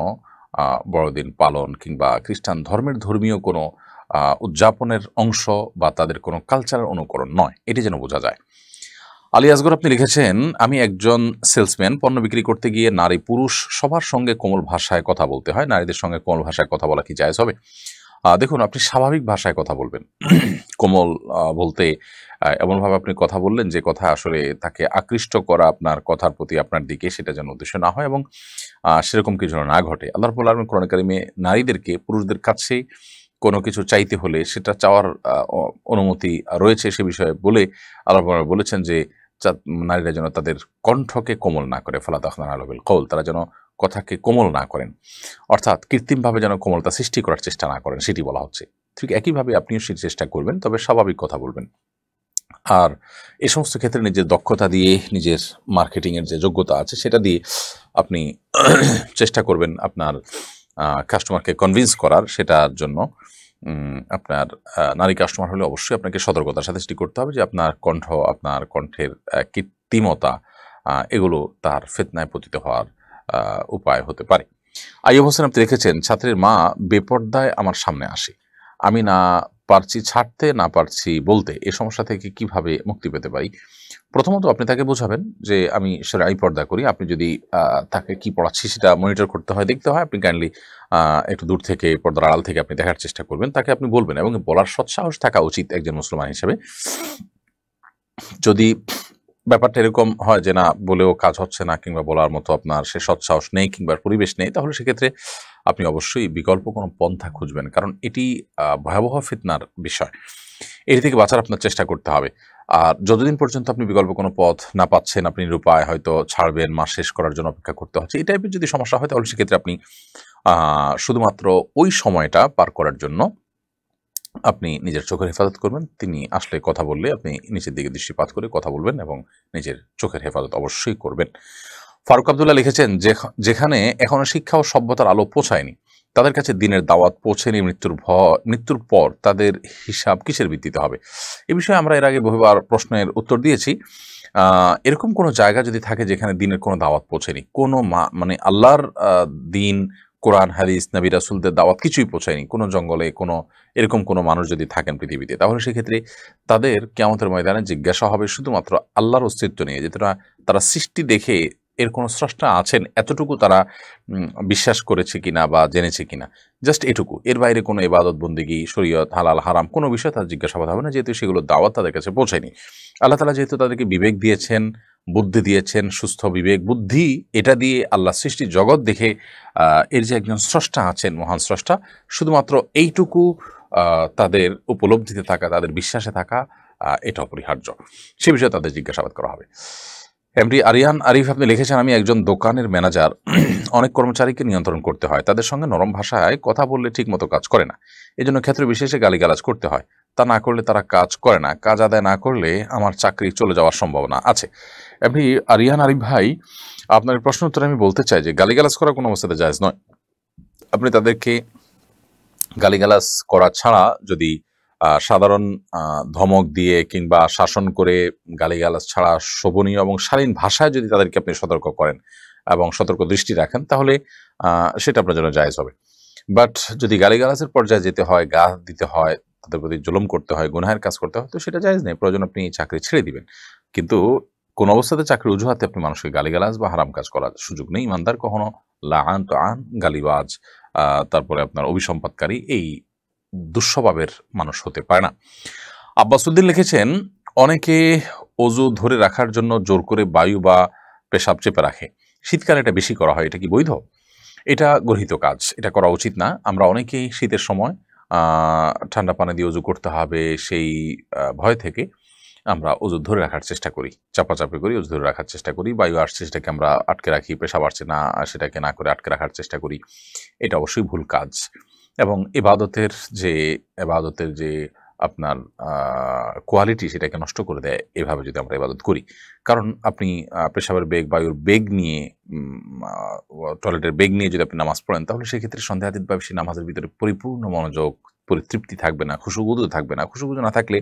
বড়দিন পালন কিংবা খ্রিস্টান ধর্মের ধর্মীয় কোনো উদযাপনের অংশ বা তাদের কোনো কালচারের অনুকরণ নয়, এটি যেন বোঝা যায়। আলী আসগর আপনি লিখেছেন, আমি একজন সেলসম্যান, পণ্য বিক্রি করতে গিয়ে নারী পুরুষ সবার সঙ্গে কোমল ভাষায় কথা বলতে হয়, নারীদের সঙ্গে কোমল ভাষায় কথা বলা কি জায়েজ হবে? দেখুন, আপনি স্বাভাবিক ভাষায় কথা বলবেন। কোমল বলতে এমনভাবে আপনি কথা বললেন যে কথা আসলে তাকে আকৃষ্ট করা আপনার কথার প্রতি, আপনার দিকে, সেটা যেন উদ্দেশ্য না হয় এবং সেরকম কিছু যেন না ঘটে। আল্লাহ রাব্বুল আলামিন কোরআন কারিমে নারীদেরকে পুরুষদের কাছে কোনো কিছু চাইতে হলে সেটা চাওয়ার অনুমতি রয়েছে সে বিষয়ে বলে আল্লাহ রাব্বুল আলামিন বলেছেন যে নারীরা যেন তাদের কণ্ঠকে কোমল না করে, ফালা তাখনানা বিল কওল, তারা যেন কথাকে কোমল না করেন, অর্থাৎ কৃত্রিমভাবে যেন কোমলতা সৃষ্টি করার চেষ্টা না করেন, সেটি বলা হচ্ছে। ঠিক একইভাবে আপনিও সেই চেষ্টা করবেন, তবে স্বাভাবিক কথা বলবেন। আর এ সমস্ত ক্ষেত্রে নিজের দক্ষতা দিয়ে, নিজের মার্কেটিংয়ের যে যোগ্যতা আছে সেটা দিয়ে আপনি চেষ্টা করবেন আপনার কাস্টমারকে কনভিন্স করার। সেটার জন্য আপনার নারী কাস্টমার হলে অবশ্যই আপনাকে সতর্কতার সাথে সেটি করতে হবে যে আপনার কণ্ঠ, আপনার কণ্ঠের কৃত্রিমতা, এগুলো তার ফিতনায় পতিত হওয়ার উপায় হতে পারে। আইয়ুব হোসেন আপনি লিখেছেন, ছাত্রীর মা বেপর্দায় আমার সামনে আসে, আমি না পারছি ছাড়তে, না পারছি বলতে, এই সমস্যা থেকে কিভাবে মুক্তি পেতে পারি? প্রথমত আপনি তাকে বোঝাবেন যে আমি শরঈ পর্দা করি। আপনি যদি তাকে কি পড়াচ্ছি সেটা মনিটর করতে হয়, দেখতে হয়, আপনি কাইন্ডলি একটু দূর থেকে, পর্দার আড়াল থেকে আপনি দেখার চেষ্টা করবেন। তাকে আপনি বলবেন এবং বলার সৎসাহস থাকা উচিত একজন মুসলমান হিসেবে। যদি ব্যাপারটা এরকম হয় যে না বলেও কাজ হচ্ছে না, কিংবা বলার মতো আপনার সে সৎসাহস নেই কিংবা পরিবেশ নেই, তাহলে সেক্ষেত্রে আপনি অবশ্যই বিকল্প কোনো পন্থা খুঁজবেন, কারণ এটি ভয়াবহ ফিতনার বিষয়। এটি থেকে বাঁচার আপনার চেষ্টা করতে হবে। আর যতদিন পর্যন্ত আপনি বিকল্প কোনো পথ না পাচ্ছেন, আপনি নিরুপায়, হয়তো ছাড়বেন, মাস শেষ করার জন্য অপেক্ষা করতে হচ্ছে, এই টাইপের যদি সমস্যা হয়, তাহলে সেক্ষেত্রে আপনি শুধুমাত্র ওই সময়টা পার করার জন্য আপনি নিজের চোখের হেফাজত করবেন। তিনি আসলে কথা বললে আপনি নিচের দিকে দৃষ্টিপাত করে কথা বলবেন এবং নিজের চোখের হেফাজত অবশ্যই করবেন। ফারুক আব্দুল্লাহ লিখেছেন, যেখানে এখনো শিক্ষা ও সভ্যতার আলো পৌঁছায়নি, তাদের কাছে দিনের দাওয়াত পৌঁছেনি, মৃত্যুর পর তাদের হিসাব কিসের ভিত্তিতে হবে? এ বিষয়ে আমরা এর আগে বহুবার প্রশ্নের উত্তর দিয়েছি। এরকম কোনো জায়গা যদি থাকে যেখানে দিনের কোনো দাওয়াত পৌঁছেনি, কোনো মানে আল্লাহর দিন, কোরআন, হাদিস, নবী রাসূলদের দাওয়াত কিছুই পৌঁছায়নি, কোনো জঙ্গলে কোনো এরকম কোনো মানুষ যদি থাকেন পৃথিবীতে, তাহলে সেক্ষেত্রে তাদের কিয়ামতের ময়দানে জিজ্ঞাসা হবে শুধুমাত্র আল্লাহর অস্তিত্ব নিয়ে, যে তারা সৃষ্টি দেখে এর কোনো স্রষ্টা আছেন এতটুকু তারা বিশ্বাস করেছে কিনা বা জেনেছে কিনা, জাস্ট এটুকু। এর বাইরে কোনো ইবাদত, বন্দেগী, শরীয়ত, হালাল হারাম কোনো বিষয় তার জিজ্ঞাসাবাদ হবে না, যেহেতু সেগুলোর দাওয়াত তাদের কাছে পৌঁছায়নি। আল্লাহ তাআলা যেহেতু তাদেরকে বিবেক দিয়েছেন, বুদ্ধি দিয়েছেন, সুস্থ বিবেক বুদ্ধি, এটা দিয়ে আল্লাহ সৃষ্টি জগৎ দেখে এর যে একজন স্রষ্টা আছেন, মহান স্রষ্টা, শুধুমাত্র এইটুকু তাদের উপলব্ধিতে থাকা, তাদের বিশ্বাসে থাকা, এটা অপরিহার্য। সে বিষয়ে তাদের জিজ্ঞাসাবাদ করা হবে। এমডি আরিয়ান আরিফ আপনি লিখেছেন, আমি একজন দোকানের ম্যানেজার, অনেক কর্মচারীকে নিয়ন্ত্রণ করতে হয়, তাদের সঙ্গে নরম ভাষায় কথা বললে ঠিকমতো কাজ করে না, এজন্য ক্ষেত্র বিশেষে গালিগালাজ করতে হয়, তা না করলে তারা কাজ করে না, কাজ আদায় না করলে আমার চাকরি চলে যাওয়ার সম্ভাবনা আছে। এমডি আরিয়ান আরিফ ভাই, আপনার প্রশ্ন উত্তরে আমি বলতে চাই যে গালিগালাজ করা কোনো অবস্থাতে জায়েজ নয়। আপনি তাদেরকে গালিগালাজ করা ছাড়া যদি সাধারণ ধমক দিয়ে কিংবা শাসন করে, গালিগালাজ ছাড়া শোভনীয় এবং শালীন ভাষায় যদি তাদেরকে আপনি সতর্ক করেন এবং সতর্ক দৃষ্টি রাখেন, তাহলে সেটা আপনার জন্য জায়েজ হবে। বাট যদি গালিগালাজের পর্যায়ে যেতে হয়, গা দিতে হয়, তাদের প্রতি জুলুম করতে হয়, গুনাহের কাজ করতে হয়, তো সেটা জায়েজ নেই, প্রয়োজন আপনি চাকরি ছেড়ে দিবেন। কিন্তু কোন অবস্থাতে চাকরির অজুহাতে আপনি মানুষকে গালিগালাজ বা হারাম কাজ করার সুযোগ নেই। ইমানদার কখনো লাআন তাআন, গালিবাজ, তারপরে আপনার অভিসম্পাদকারী, এই দুঃস্বভাবের মানুষ হতে পারে না। আব্বাসউদ্দিন লিখেছেন, অনেকে অজু ধরে রাখার জন্য জোর করে বায়ু বা পেশাব চেপে রাখে, শীতকালে এটা বেশি করা হয়, এটা কি বৈধ? এটা গর্হিত কাজ, এটা করা উচিত না। আমরা অনেকেই শীতের সময় ঠান্ডা পানি দিয়ে অজু করতে হবে সেই ভয় থেকে আমরা ওযু ধরে রাখার চেষ্টা করি, চাপাচাপি করি, ওযু ধরে রাখার চেষ্টা করি, বায়ু আসছে সেটাকে আমরা আটকে রাখি, পেশাব আসছে না সেটাকে না করে আটকে রাখার চেষ্টা করি। এটা অবশ্যই ভুল কাজ এবং ইবাদতের যে আপনার কোয়ালিটি সেটাকে নষ্ট করে দেয় এভাবে যদি আমরা ইবাদত করি। কারণ আপনি পেশাবের বেগ, বায়ুর বেগ নিয়ে টয়লেটের বেগ নিয়ে যদি আপনি নামাজ পড়েন তাহলে সেক্ষেত্রে সন্দেহাতীতভাবে সেই নামাজের ভিতরে পরিপূর্ণ মনোযোগ, পরিতৃপ্তি থাকবে না, খুশুখুজু থাকবে না। খুশুখুজু না থাকলে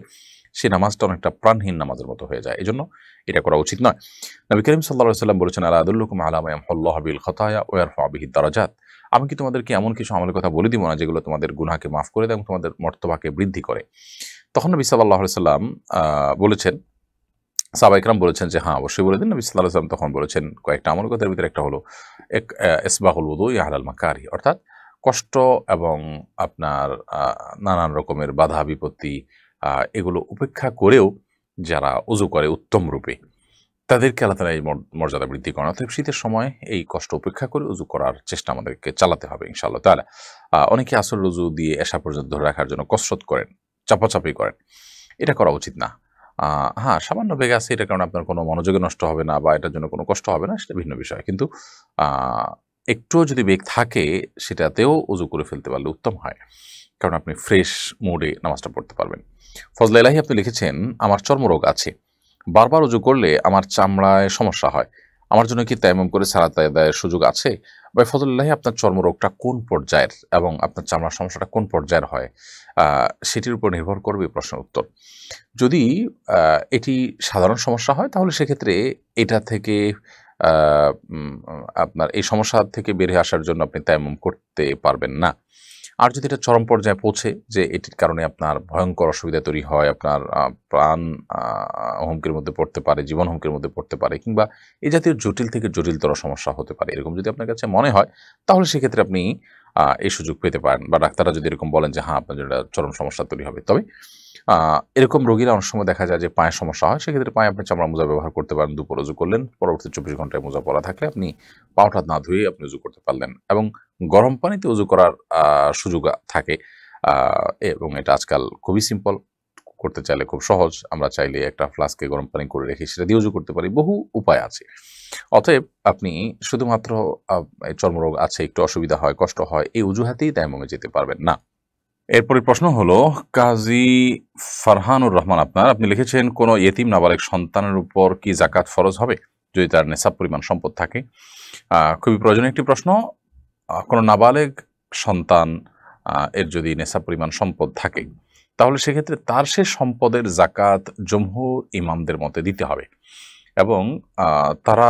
সেই নামাজটা অনেকটা প্রাণহীন নামাজের মতো হয়ে যায়। এজন্য এটা করা উচিত নয়। নবী করিম সাল্লাল্লাহু আলাইহি ওয়াসাল্লাম বলেছেন, আলা আদুল্লুকুম আলা মা ইয়ামহুল্লাহু বিল খাতায়া ওয়া ইয়ারফাউ বিহি দারাজাত। আমি কি তোমাদেরকে এমন কিছু আমলের কথা বলে দিব না যেগুলো তোমাদের গুনাহকে মাফ করে দেয় এবং তোমাদের মর্তবাকে বৃদ্ধি করে? তখন নবী সাল্লাল্লাহু আলাইহি ওয়াসাল্লাম বলেছেন, সাহাবায়ে কেরাম বলেছেন যে হ্যাঁ অবশ্যই বলে দিন। নবী সাল্লাল্লাহু আলাইহি ওয়াসাল্লাম তখন বলেছেন কয়েকটা আমলের কথার ভিতরে একটা হলো ইসবাগুল উযুই আলাল মাকারি, অর্থাৎ কষ্ট এবং আপনার নানান রকমের বাধা বিপত্তি এগুলো উপেক্ষা করেও যারা ওযু করে উত্তম রূপে তাদেরকে আল্লাহ তাআলা এই মর্যাদা বৃদ্ধি করেন। অতএব শীতের সময় এই কষ্ট উপেক্ষা করে ওযু করার চেষ্টা আমাদেরকে চালাতে হবে ইনশাআল্লাহ তাআলা। অনেকে আসরের ওযু দিয়ে এশা পর্যন্ত ধরে রাখার জন্য কসরত করেন, চাপাচাপি করেন। এটা করা উচিত না। হ্যাঁ, সামান্য বেগ আছে, এটার কারণে আপনার কোনো মনোযোগই নষ্ট হবে না বা এটার জন্য কোনো কষ্ট হবে না, সেটা ভিন্ন বিষয়। কিন্তু একটুও যদি বেগ থাকে সেটাতেও ওযু করে ফেলতে পারলে উত্তম হয়। কারণ আপনি ফ্রেশ মুডে নামাজটা পড়তে পারবেন। ফজলে ইলাহি আপনি লিখেছেন, আমার চর্মরোগ আছে। বারবার ওযু করলে আমার চামড়ায় সমস্যা হয়। আমার জন্য কি তায়াম্মুম করে সালাত আদায়ের সুযোগ আছে? ভাই ফজলে ইলাহি, আপনার চর্মরোগটা কোন পর্যায়ের এবং আপনার চামড়ার সমস্যাটা কোন পর্যায়ের হয় সেটির উপর নির্ভর করবে প্রশ্নের উত্তর। যদি এটি সাধারণ সমস্যা হয় তাহলে সেক্ষেত্রে এটা থেকে আপনার এই সমস্যা থেকে বের হয়ে আসার জন্য আপনি তায়াম্মুম করতে পারবেন না। আর যদি এটা চরম পর্যায়ে পৌঁছে যে এটির কারণে আপনার ভয়ঙ্কর অসুবিধা তৈরি হয়, আপনার প্রাণ হুমকির মধ্যে পড়তে পারে, জীবন হুমকির মধ্যে পড়তে পারে, কিংবা এই জাতীয় জটিল থেকে জটিলতর সমস্যা হতে পারে, এরকম যদি আপনার কাছে মনে হয় তাহলে সেক্ষেত্রে আপনি এই সুযোগ পেতে পারেন বা ডাক্তাররা যদি এরকম বলেন যে হ্যাঁ আপনার জন্য চরম সমস্যা তৈরি হবে। তবে এরকম রোগীরা অনেক সময় দেখা যায় যে পায়ের সমস্যা হয়, সেক্ষেত্রে পায়ে আপনি চামড়া মোজা ব্যবহার করতে পারেন। দুপুর ওযু করলেন, পরবর্তী 24 ঘন্টায় মোজা পরা থাকলে আপনি পাটা না ধুয়ে আপনি ওযু করতে পারলেন এবং গরম পানিতে ওযু করার সুযোগ থাকে এবং এটা আজকাল খুবই সিম্পল, করতে চাইলে খুব সহজ। আমরা চাইলে একটা ফ্লাস্কে গরম পানি করে রেখে সেটা দিয়ে ওযু করতে পারি, বহু উপায় আছে। অতএব আপনি শুধুমাত্র চর্মরোগ আছে, একটু অসুবিধা হয়, কষ্ট হয়, এই অজুহাতেই তায়াম্মুমে যেতে পারবেন না। এরপরে প্রশ্ন হলো কাজী ফারহানুর রহমান আপনি লিখেছেন, কোনো ইয়েতিম নাবালেগ সন্তানের উপর কি যাকাত ফরজ হবে যদি তার নেশাব পরিমাণ সম্পদ থাকে? খুবই প্রয়োজনীয় একটি প্রশ্ন। কোনো নাবালেগ সন্তান এর যদি নেশাব পরিমাণ সম্পদ থাকে তাহলে সেক্ষেত্রে তার সে সম্পদের যাকাত জমহুর ইমামদের মতে দিতে হবে এবং তারা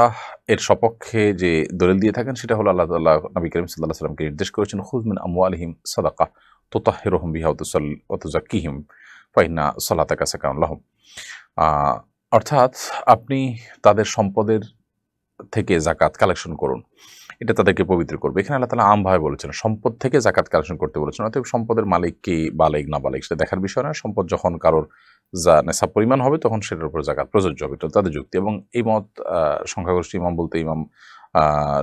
এর সপক্ষে যে দলিল দিয়ে থাকেন সেটা হলো আল্লাহ তাআলা নবী করিম সাল্লাল্লাহু আলাইহি ওয়াসাল্লামকে নির্দেশ করেছেন, খুয মিন আমওয়ালিহিম সাদাকা তুতাহহিরুহুম বিহা ওয়া তুযাক্কিহিম ফা ইন্না সালাতাকা সাকানুন লাহুম। অর্থাৎ আপনি তাদের সম্পদের থেকে যাকাত কালেকশন করুন, এটা তাদেরকে পবিত্র করবে। এখানে আল্লাহ তাআলা আমভাবে বলেছেন, সম্পদ থেকে যাকাত কালেকশন করতে বলেছেন। অতএব সম্পদের মালিক কি বালেগ না বালেগ সেটা দেখার বিষয় না। সম্পদ যখন কারোর নেশাব পরিমাণ হবে তখন সেটার উপর যাকাত প্রযোজ্য হবে, এটা তাদের যুক্তি। এবং এই মত সংখ্যাগরিষ্ঠ ইমাম বলতে ইমাম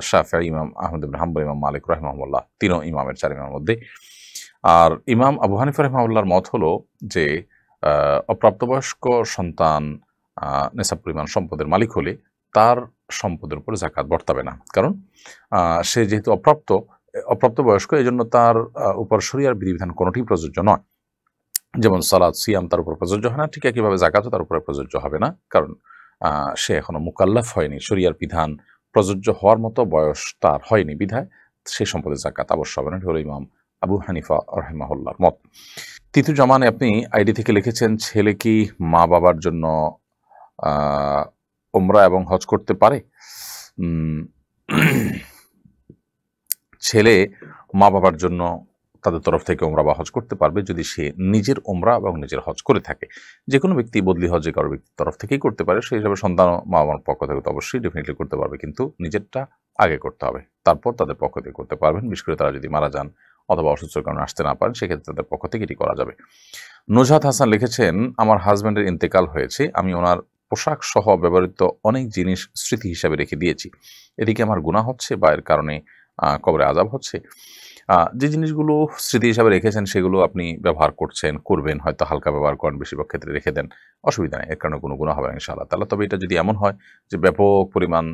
শাফিঈ, ইমাম আহমদ ইবনে হাম্বল, ইমাম মালিক রাহিমাহুল্লাহ, তিনও ইমামের, চার ইমামের মধ্যে। আর ইমাম আবু হানিফা রাহিমাহুল্লাহর মত হলো যে অপ্রাপ্তবয়স্ক সন্তান নেশাব পরিমাণ সম্পদের মালিক হলে তার সম্পদের উপর যাকাত বর্তাবে না, কারণ সে যেহেতু অপ্রাপ্তবয়স্ক, এই জন্য তার উপর শরিয়ার বিধিবিধান কোনোটি প্রযোজ্য নয়। যেমন সালাত, সিয়াম তার উপর প্রযোজ্য হয় না, ঠিক একইভাবে যাকাতও তার উপরে প্রযোজ্য হবে না, কারণ সে এখনো মুকাল্লাফ হয়নি, শরিয়ার বিধান প্রযোজ্য হওয়ার মতো বয়স তার হয়নি, বিধায় সেই সম্পদের যাকাত অবশ্য হবে না। হলো ইমাম আবু হানিফা রাহিমাহুল্লাহর মত। তৃতীয় জামানে আপনি আইডি থেকে লিখেছেন, ছেলে কি মা বাবার জন্য উমরা এবং হজ করতে পারে? ছেলে মা বাবার জন্য তাদের তরফ থেকে উমরা বা হজ করতে পারবে যদি সে নিজের উমরা এবং নিজের হজ করে থাকে। যে কোনো ব্যক্তি বদলি হজ যে কারো ব্যক্তির তরফ থেকেই করতে পারে, সেই হিসাবে সন্তান মা বাবার পক্ষ থেকে তো অবশ্যই ডেফিনেটলি করতে পারবে, কিন্তু নিজেরটা আগে করতে হবে, তারপর তাদের পক্ষ থেকে করতে পারবেন। বিশেষ করে তারা যদি মারা যান অথবা অসুস্থতার কারণে আসতে না পারেন, সেক্ষেত্রে তাদের পক্ষ থেকে এটি করা যাবে। নুজহাত হাসান লিখেছেন, আমার হাজব্যান্ডের ইন্তেকাল হয়েছে, আমি ওনার পোশাক সহ ব্যবহৃত অনেক জিনিস স্মৃতি হিসাবে রেখে দিয়েছি, এদিকে আমার গুনাহ হচ্ছে বা এর কারণে কবরে আযাব হচ্ছে? যে জিনিসগুলো স্মৃতি হিসাবে রেখেছেন সেগুলো আপনি ব্যবহার করবেন, হয়তো হালকা ব্যবহার করেন, বেশিরভাগ ক্ষেত্রে রেখে দেন, অসুবিধা নেই, এর কারণে কোনো গুনাহ হবে না ইনশাআল্লাহ তাআলা। তবে এটা যদি এমন হয় যে ব্যাপক পরিমাণ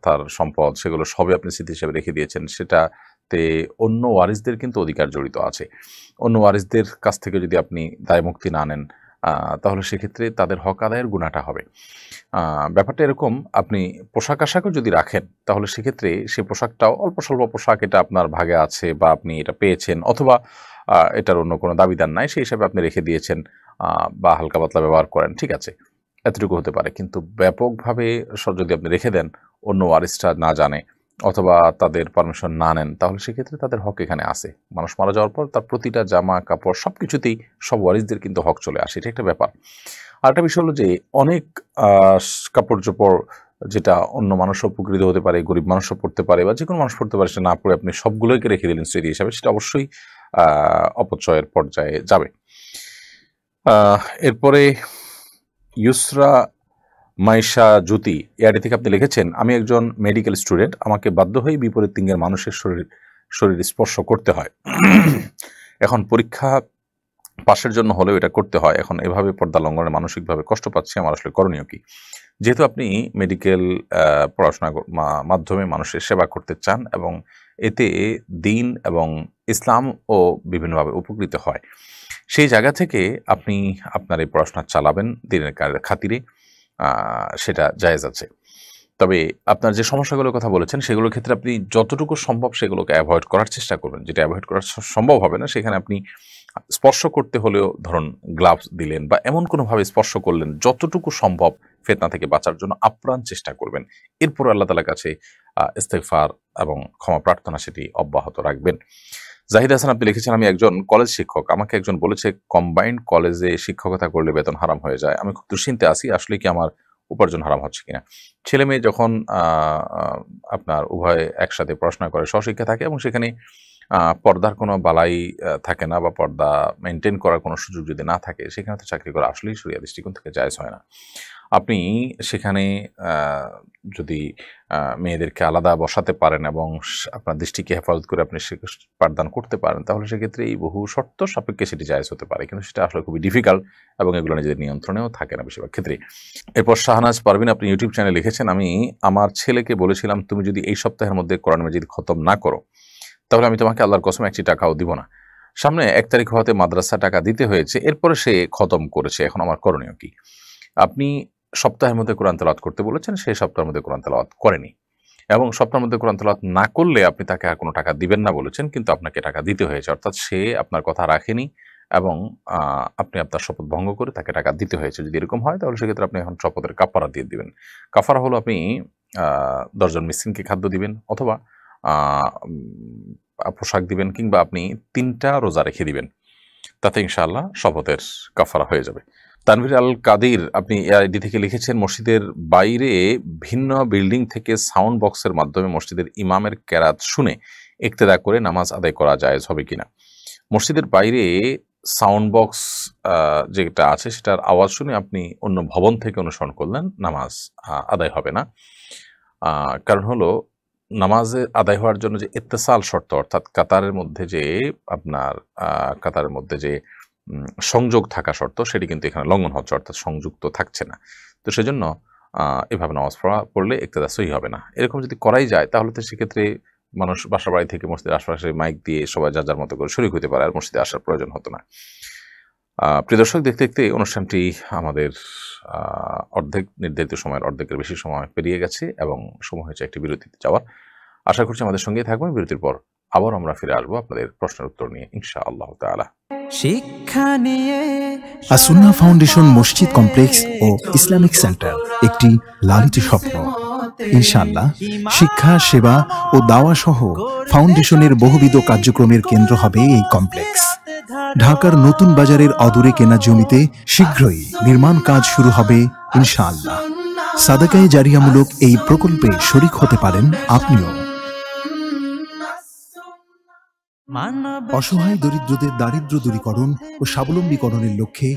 তার সম্পদ সেগুলো সবই আপনি স্মৃতি হিসাবে রেখে দিয়েছেন, সেটাতে অন্য ওয়ারিসদের কিন্তু অধিকার জড়িত আছে। অন্য ওয়ারিসদের কাছ থেকে যদি আপনি দায়মুক্তি না নেন তাহলে সেক্ষেত্রে তাদের হক আদায়ের গুনাহটা হবে। ব্যাপারটা এরকম, আপনি পোশাক আশাকও যদি রাখেন তাহলে সেক্ষেত্রে সেই পোশাকটাও অল্প স্বল্প পোশাক, এটা আপনার ভাগে আছে বা আপনি এটা পেয়েছেন, অথবা এটার অন্য কোনো দাবিদার নাই, সেই হিসাবে আপনি রেখে দিয়েছেন বা হালকা পাতলা ব্যবহার করেন, ঠিক আছে, এতটুকু হতে পারে। কিন্তু ব্যাপকভাবে যদি আপনি রেখে দেন, অন্য ওয়ারিসরা না জানে অথবা তাদের পারমিশন না নেন, তাহলে সেক্ষেত্রে তাদের হক এখানে আছে। মানুষ মারা যাওয়ার পর তার প্রতিটা জামা কাপড় সব কিছুতেই সব ওয়ারিসদের কিন্তু হক চলে আসে, এটা একটা ব্যাপার। আর একটা বিষয় হলো যে অনেক কাপড় চোপড় যেটা অন্য মানুষও উপকৃত হতে পারে, গরিব মানুষও পড়তে পারে বা যে কোনো মানুষ পড়তে পারে, সেটা না পড়ে আপনি সবগুলোকে রেখে দিলেন স্মৃতি হিসাবে, সেটা অবশ্যই অপচয়ের পর্যায়ে যাবে। এরপরে ইউসরা মাইশা জ্যোতি এআরডি থেকে আপনি লিখেছেন, আমি একজন মেডিকেল স্টুডেন্ট, আমাকে বাধ্য হয়ে বিপরীত লিঙ্গের মানুষের শরীর স্পর্শ করতে হয়। এখন পরীক্ষা পাশের জন্য হলেও এটা করতে হয়। এখন এভাবে পর্দা লঙ্ঘনে মানসিকভাবে কষ্ট পাচ্ছি, আমার আসলে করণীয় কি? যেহেতু আপনি মেডিকেল পড়াশোনার মাধ্যমে মানুষের সেবা করতে চান এবং এতে দ্বীন এবং ইসলাম ও বিভিন্নভাবে উপকৃত হয়, সেই জায়গা থেকে আপনি আপনার এই পড়াশোনা চালাবেন দ্বীনের খাতিরে, সেটা জায়েজ আছে। তবে আপনার যে সমস্যাগুলোর কথা বলেছেন সেগুলোর ক্ষেত্রে আপনি যতটুকু সম্ভব সেগুলোকে অ্যাভয়েড করার চেষ্টা করবেন। যেটা অ্যাভয়েড করা সম্ভব হবে না সেখানে আপনি স্পর্শ করতে হলেও ধরুন গ্লাভস দিলেন বা এমন কোনোভাবে স্পর্শ করলেন, যতটুকু সম্ভব ফিতনা থেকে বাঁচার জন্য আপ্রাণ চেষ্টা করবেন। এরপর আল্লাহ তাআলার কাছে ইস্তেগফার এবং ক্ষমা প্রার্থনা সেটি অব্যাহত রাখবেন। জাহিদ হাসান আপনি লিখেছেন, আমি একজন কলেজ শিক্ষক, আমাকে একজন বলেছে কম্বাইন্ড কলেজে শিক্ষকতা করলে বেতন হারাম হয়ে যায়। আমি খুব দুশ্চিন্তে আছি, আসলে কি আমার উপার্জন হারাম হচ্ছে কিনা? ছেলে মেয়ে যখন আপনার উভয়ে একসাথে পড়াশোনা করে, স্বশিক্ষা থাকে এবং সেখানে পর্দার কোনো বালাই থাকে না বা পর্দা মেনটেন করার কোনো সুযোগ যদি না থাকে, সেখানে তো চাকরি করা আসলেই শরিয়া দৃষ্টিকোণ থেকে জায়েজ হয় না। আপনি সেখানে যদি মেয়েদেরকে আলাদা বসাতে পারেন এবং আপনার দৃষ্টিকে হেফাজত করে আপনি পাঠদান করতে পারেন, তাহলে সেক্ষেত্রে এই বহু শর্ত সাপেক্ষে সেটি জায়েজ হতে পারে, কিন্তু সেটা আসলে খুবই ডিফিকাল্ট এবং এগুলো নিজেদের নিয়ন্ত্রণেও থাকে না বেশিরভাগ ক্ষেত্রেই। এরপর শাহনাজ পারভিন আপনি ইউটিউব চ্যানেলে লিখেছেন, আমি আমার ছেলেকে বলেছিলাম, তুমি যদি এই সপ্তাহের মধ্যে কোরআন মাজিদ খতম না করো তাহলে আমি তোমাকে আল্লাহর কসম একটি টাকাও দিব না। সামনে 1 তারিখ হওয়াতে মাদ্রাসা টাকা দিতে হয়েছে, এরপরে সে খতম করেছে, এখন আমার করণীয় কি? আপনি সপ্তাহের মধ্যে কোরআন তেলাওয়াত করতে বলেছেন, সেই সপ্তাহের মধ্যে কোরআন তেলাওয়াত করেনি এবং সপ্তাহের মধ্যে কোরআন তেলাওয়াত না করলে আপনি তাকে আর কোনো টাকা দিবেন না বলেছেন, কিন্তু আপনাকে টাকা দিতে হয়েছে, অর্থাৎ সে আপনার কথা রাখেনি এবং আপনি আপনার শপথ ভঙ্গ করে তাকে টাকা দিতে হয়েছে। যদি এরকম হয় তাহলে সেক্ষেত্রে আপনি এখন শপথের কাফারা দিয়ে দিবেন। কাফারা হলো আপনি 10 জন মিসকিনকে খাদ্য দিবেন অথবা পোশাক দিবেন কিংবা আপনি 3টা রোজা রেখে দিবেন, তাতে ইনশাআল্লাহ শপথের কাফারা হয়ে যাবে। তানভীর আল কাদির আপনি এআইডি থেকে লিখেছেন, মসজিদের বাইরে ভিন্ন বিল্ডিং থেকে সাউন্ড বক্সের মাধ্যমে মসজিদের ইমামের কেরাত শুনে ইক্তেদা করে নামাজ আদায় করা জায়েজ হবে কিনা? মসজিদের বাইরে সাউন্ড বক্স যেটা আছে সেটার আওয়াজ শুনে আপনি অন্য ভবন থেকে অনুসরণ করলেন, নামাজ আদায় হবে না। কারণ হলো নামাজে আদায় হওয়ার জন্য যে ইত্তেসাল শর্ত, অর্থাৎ কাতারের মধ্যে যে আপনার কাতারের মধ্যে যে সংযোগ থাকা শর্ত, সেটি কিন্তু এখানে লঙ্ঘন হচ্ছে, অর্থাৎ সংযুক্ত থাকছে না। তো সেজন্য এভাবে নামাজ পড়লে ইক্তেদা সহি হবে না। এরকম যদি করাই যায় তাহলে তো সেক্ষেত্রে মানুষ বাসা বাড়ি থেকে মসজিদের আশপাশে মাইক দিয়ে সবাই যার যার মতো করে শরীক হতে পারে, আর মসজিদে আসার প্রয়োজন হতো না। প্রিয় দর্শক, দেখতে দেখতে অনুষ্ঠানটি আমাদের নির্ধারিত সময়ের অর্ধেকের বেশি সময় পেরিয়ে গেছে এবং সময় হয়েছে একটি বিরতিতে যাওয়ার। আশা করছি আমাদের সঙ্গেই থাকবেন। বিরতির পর আবার আমরা ফিরে আসবো আপনাদের প্রশ্নের উত্তর নিয়ে ইনশাআল্লাহ তাআলা। শিক্ষা নিয়ে আসুন্নাহ ফাউন্ডেশন মসজিদ কমপ্লেক্স ও ইসলামিক সেন্টার একটি লালিত স্বপ্ন। ইনশাআল্লাহ শিক্ষা, সেবা ও দাওয়া সহ ফাউন্ডেশনের বহুবিধ কার্যক্রমের কেন্দ্র হবে এই কমপ্লেক্স। ঢাকার নতুন বাজারের অদূরে কেনা জমিতে শীঘ্রই নির্মাণ কাজ শুরু হবে ইনশাআল্লাহ। সাদাকায়ে জারিয়ামূলক এই প্রকল্পে শরীক হতে পারেন আপনিও। অসহায় দরিদ্রদের দারিদ্র দূরীকরণ ও স্বাবলম্বীকরণের লক্ষ্যে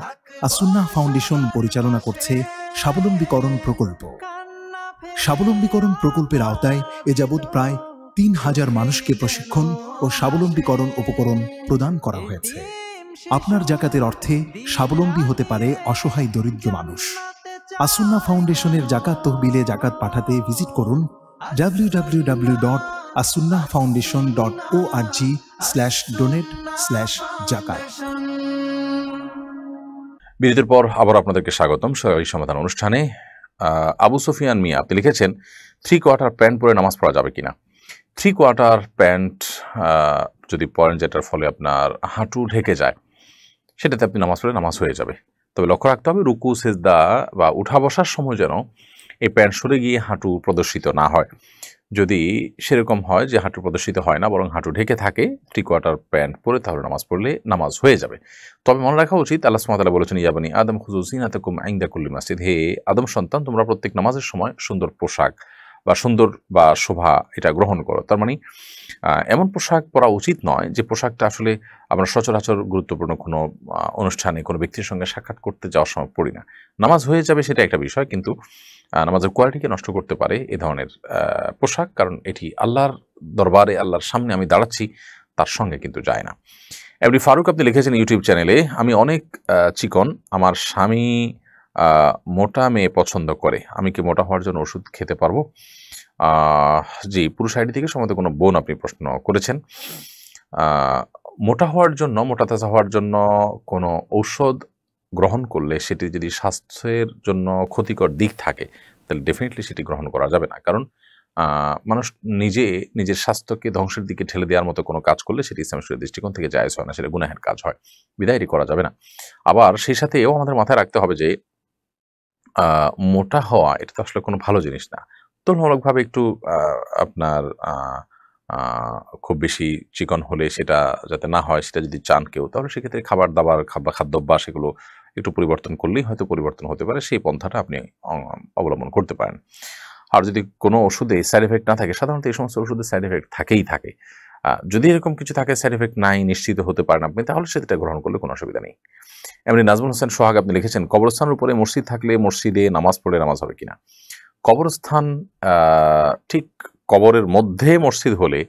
আসুন্নাহ ফাউন্ডেশন পরিচালনা করছে স্বাবলম্বীকরণ প্রকল্প। স্বাবলম্বীকরণ প্রকল্পের আওতায় এ যাবৎ প্রায় 3000 মানুষকে প্রশিক্ষণ ও স্বাবলম্বীকরণ উপকরণ প্রদান করা হয়েছে। আপনার জাকাতের অর্থে স্বাবলম্বী হতে পারে অসহায় দরিদ্র মানুষ। আসুন্নাহ ফাউন্ডেশনের জাকাত তহবিলে জাকাত পাঠাতে ভিজিট করুন www.asunnahfoundation.org/donate/zakat। বিরতির পর আবার আপনাদেরকে স্বাগতম সরাসরি সমাধান অনুষ্ঠানে। আবু সুফিয়ান মিয়া আপনি লিখেছেন 3 কোয়ার্টার প্যান্ট পরে নামাজ পড়া যাবে কিনা। 3 কোয়ার্টার প্যান্ট যদি পরেন যেটার ফলে আপনার হাঁটু ঢেকে যায়, সেটাতে আপনি নামাজ পড়লে নামাজ হয়ে যাবে। তবে লক্ষ্য রাখতে হবে রুকু সেজদা বা উঠা বসার সময় যেন এই প্যান্ট সরে গিয়ে হাঁটু প্রদর্শিত না হয়। যদি সেরকম হয় যে হাঁটু প্রদর্শিত হয় না বরং হাঁটু ঢেকে থাকে 3 কোয়ার্টার প্যান্ট পরে, তাহলে নামাজ পড়লে নামাজ হয়ে যাবে। তবে মনে রাখা উচিত আল্লাহ সুবহানাহু ওয়া তাআলা বলেছেন ইয়া বানি আদম খুযু যিনাতাকুম ইনদা কুল্লি মাসজিদ, হে আদম সন্তান তোমরা প্রত্যেক নামাজের সময় সুন্দর পোশাক বা সুন্দর বা শোভা এটা গ্রহণ করো। তার মানে এমন পোশাক পরা উচিত নয় যে পোশাকটা আসলে আমরা সচরাচর গুরুত্বপূর্ণ কোনো অনুষ্ঠানে কোনো ব্যক্তির সঙ্গে সাক্ষাৎ করতে যাওয়ার সময় পড়ি না। নামাজ হয়ে যাবে সেটা একটা বিষয়, কিন্তু নামাজের কোয়ালিটিকে নষ্ট করতে পারে এ ধরনের পোশাক, কারণ এটি আল্লাহর দরবারে আল্লাহর সামনে আমি দাঁড়াচ্ছি তার সঙ্গে কিন্তু যায় না। এমনি ফারুক আপনি লিখেছেন ইউটিউব চ্যানেলে, আমি অনেক চিকন, আমার স্বামী মোটা মেয়ে পছন্দ করে, আমি কি মোটা হওয়ার জন্য ওষুধ খেতে পারবো? জি, পুরুষ আইডি থেকে সম্ভবত কোনো বোন আপনি প্রশ্ন করেছেন। মোটা হওয়ার জন্য, মোটা তাজা হওয়ার জন্য কোনো ঔষধ গ্রহণ করলে সেটি যদি স্বাস্থ্যের জন্য ক্ষতিকর দিক থাকে তাহলে ডেফিনেটলি সেটি গ্রহণ করা যাবে না। কারণ মানুষ নিজের স্বাস্থ্যকে ধ্বংসের দিকে ঠেলে দেওয়ার মতো কোনো কাজ করলে সেটি ইসলামের দৃষ্টিকোণ থেকে জায়েজ হয় না, সেটা গুনাহের কাজ হয়, বিধায় এটি করা যাবে না। আবার সেই সাথে এও আমাদের মাথায় রাখতে হবে যে মোটা হওয়া এটা তো আসলে কোনো ভালো জিনিস না। তুলনামূলকভাবে একটু আপনার খুব বেশি চিকন হলে সেটা যাতে না হয় সেটা যদি চান কেউ, তাহলে সেক্ষেত্রে খাবার দাবার খাদ্যাভ্যাস এগুলো একটু পরিবর্তন করলেই হয়তো পরিবর্তন হতে পারে, সেই পন্থাটা আপনি অবলম্বন করতে পারেন। আর যদি কোনো ওষুধে সাইড এফেক্ট না থাকে, সাধারণত এই সমস্ত ওষুধে সাইড এফেক্ট থাকেই থাকে, যদি এরকম কিছু থাকে সাইড এফেক্ট নাই নিশ্চিত হতে পারেন আপনি, তাহলে সেটা গ্রহণ করলে কোনো অসুবিধা নেই। এমনি নাজমুল হোসেন সোহাগ আপনি লিখেছেন কবরস্থানের উপরে মসজিদ থাকলে মসজিদে নামাজ পড়লে নামাজ হবে কিনা। কবরস্থান ঠিক কবরের মধ্যে মসজিদ হলে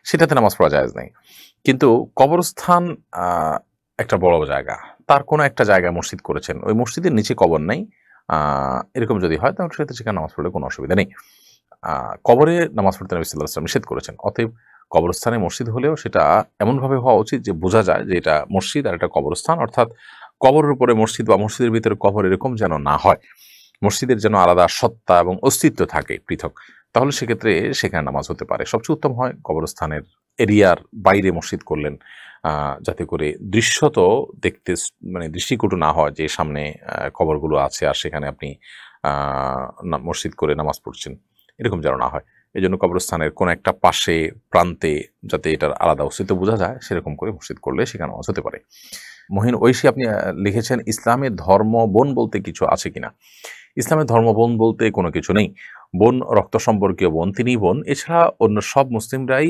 সেটাতে নামাজ পড়া জায়েজ নেই, কিন্তু কবরস্থান একটা বড় জায়গা, তার কোনো একটা জায়গায় মসজিদ করেছেন, ওই মসজিদের নিচে কবর নেই, এরকম যদি হয় তাহলে সেখানে নামাজ পড়লে কোনো অসুবিধা নেই। কবরে নামাজ পড়তে নবী সাল্লাল্লাহু আলাইহি ওয়াসাল্লাম নিষেধ করেছেন। অতএব কবরস্থানে মসজিদ হলেও সেটা এমনভাবে হওয়া উচিত যে বোঝা যায় যে এটা মসজিদ আর এটা কবরস্থান, অর্থাৎ কবরের উপরে মসজিদ বা মসজিদের ভিতরে কবর এরকম যেন না হয়, মসজিদের যেন আলাদা সত্তা এবং অস্তিত্ব থাকে পৃথক, তাহলে সেক্ষেত্রে সেখানে নামাজ হতে পারে। সবচেয়ে উত্তম হয় কবরস্থানের এরিয়ার বাইরে মসজিদ করলেন, যাতে করে দৃশ্যত দেখতে মানে দৃষ্টিকটু না হয় যে সামনে কবরগুলো আছে আর সেখানে আপনি মসজিদ করে নামাজ পড়ছেন, এরকম যেন না হয়। এই জন্য কবরস্থানের কোনো একটা পাশে প্রান্তে যাতে এটার আলাদা অস্তিত্ব বোঝা যায় সেরকম করে মসজিদ করলে সেখানে নামাজ হতে পারে। মহিন ঐশী আপনি লিখেছেন ইসলামের ধর্ম বোন বলতে কিছু আছে কিনা। ইসলামের ধর্ম বোন বলতে কোনো কিছু নেই। বোন রক্ত সম্পর্কীয় বোন, তিনি বোন, এছাড়া অন্য সব মুসলিমরাই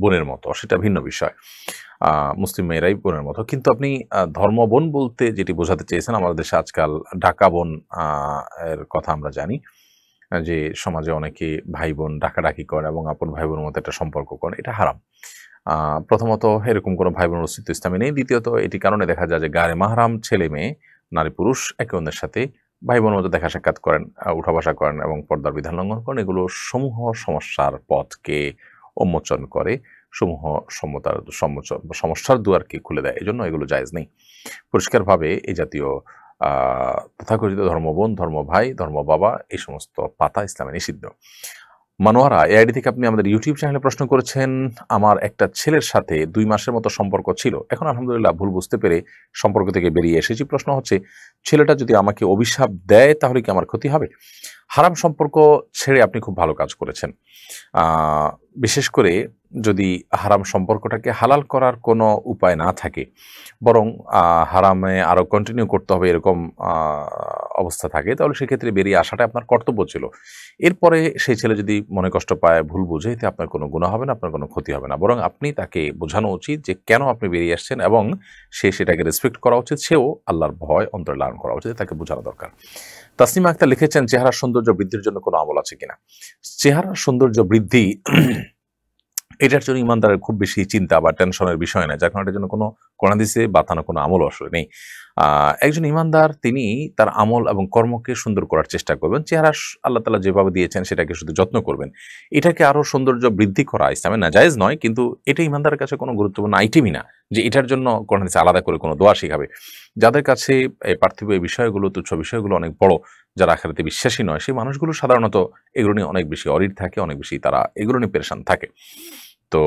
বোনের মতো, সেটা ভিন্ন বিষয়, মুসলিম মেয়েরাই বোনের মতো। কিন্তু আপনি ধর্ম বোন বলতে যেটি বোঝাতে চেয়েছেন, আমাদের দেশে আজকাল ঢাকা বোন এর কথা আমরা জানি, যে সমাজে অনেকে ভাই বোন ডাকাডাকি করে এবং আপন ভাই বোনের মতো একটা সম্পর্ক করে, এটা হারাম। প্রথমত এরকম কোনো ভাই বোনের অস্তিত্ব ইসলামে নেই। দ্বিতীয়ত এটি কারণে দেখা যায় যে গায়ে মাহরাম ছেলে মেয়ে নারী পুরুষ একে অন্যের সাথে ভাই বোনের মতো দেখা সাক্ষাৎ করেন, উঠা বসা করেন এবং পর্দার বিধান লঙ্ঘন করেন। এগুলো সমূহ সমস্যার পথকে উন্মোচন করে, সমূহ সমস্যার দুয়ারকে খুলে দেয়। এজন্য এগুলো জায়েজ নেই। পরিষ্কারভাবে এই জাতীয় তথাকথিত ধর্মবোন, ধর্ম ভাই, ধর্ম বাবা এই সমস্ত পাতা ইসলামে নিষিদ্ধ। মানোয়ারা এআইডি থেকে আপনি আমাদের ইউটিউব চ্যানেলে প্রশ্ন করেছেন, আমার একটা ছেলের সাথে 2 মাসের মতো সম্পর্ক ছিল, এখন আলহামদুলিল্লাহ ভুল বুঝতে পেরে সম্পর্ক থেকে বেরিয়ে এসেছি। প্রশ্ন হচ্ছে ছেলেটা যদি আমাকে অভিশাপ দেয় তাহলে কি আমার ক্ষতি হবে? হারাম সম্পর্ক ছেড়ে আপনি খুব ভালো কাজ করেছেন। বিশেষ করে যদি হারাম সম্পর্কটাকে হালাল করার কোনো উপায় না থাকে, বরং হারামে আরও কন্টিনিউ করতে হবে এরকম অবস্থা থাকে, তাহলে সেক্ষেত্রে বেরিয়ে আসাটা আপনার কর্তব্য ছিল। এরপরে সেই ছেলে যদি মনে কষ্ট পায়, ভুল বুঝে, এতে আপনার কোনো গুনাহ হবে না, আপনার কোনো ক্ষতি হবে না, বরং আপনি তাকে বোঝানো উচিত যে কেন আপনি বেরিয়ে আসছেন এবং সে সেটাকে রেসপেক্ট করা উচিত, সেও আল্লাহর ভয় অন্তরে লালন করা উচিত, তাকে বোঝানো দরকার। তাসনিমা আক্তার লিখেছেন চেহারার সৌন্দর্য বৃদ্ধির জন্য কোনো আমল আছে কিনা। চেহারার সৌন্দর্য বৃদ্ধি এটার জন্য ইমানদারের খুব বেশি চিন্তা বা টেনশনের বিষয় নেই, যার কারণে এটার জন্য কোনো কোরআন হাদিসে বাতানো কোনো আমল আসলে নেই। একজন ইমানদার তিনি তার আমল এবং কর্মকে সুন্দর করার চেষ্টা করবেন, চেহারা আল্লাহ তাআলা যেভাবে দিয়েছেন সেটাকে শুধু যত্ন করবেন। এটাকে আরো সৌন্দর্য বৃদ্ধি করা ইসলামে নাজায়েজ নয়, কিন্তু এটা ইমানদারের কাছে কোনো গুরুত্বপূর্ণ আইটেমই না যে এটার জন্য কোরআন হাদিসে আলাদা করে কোনো দোয়া শিখাবে। যাদের কাছে এই পার্থিব এই বিষয়গুলো, তুচ্ছ বিষয়গুলো অনেক বড়, যারা আখিরাতে বিশ্বাসী নয়, সেই মানুষগুলো সাধারণত এগুলো নিয়ে অনেক বেশি অরিড থাকে, অনেক বেশি তারা এগুলো নিয়ে পেরেশান থাকে। তো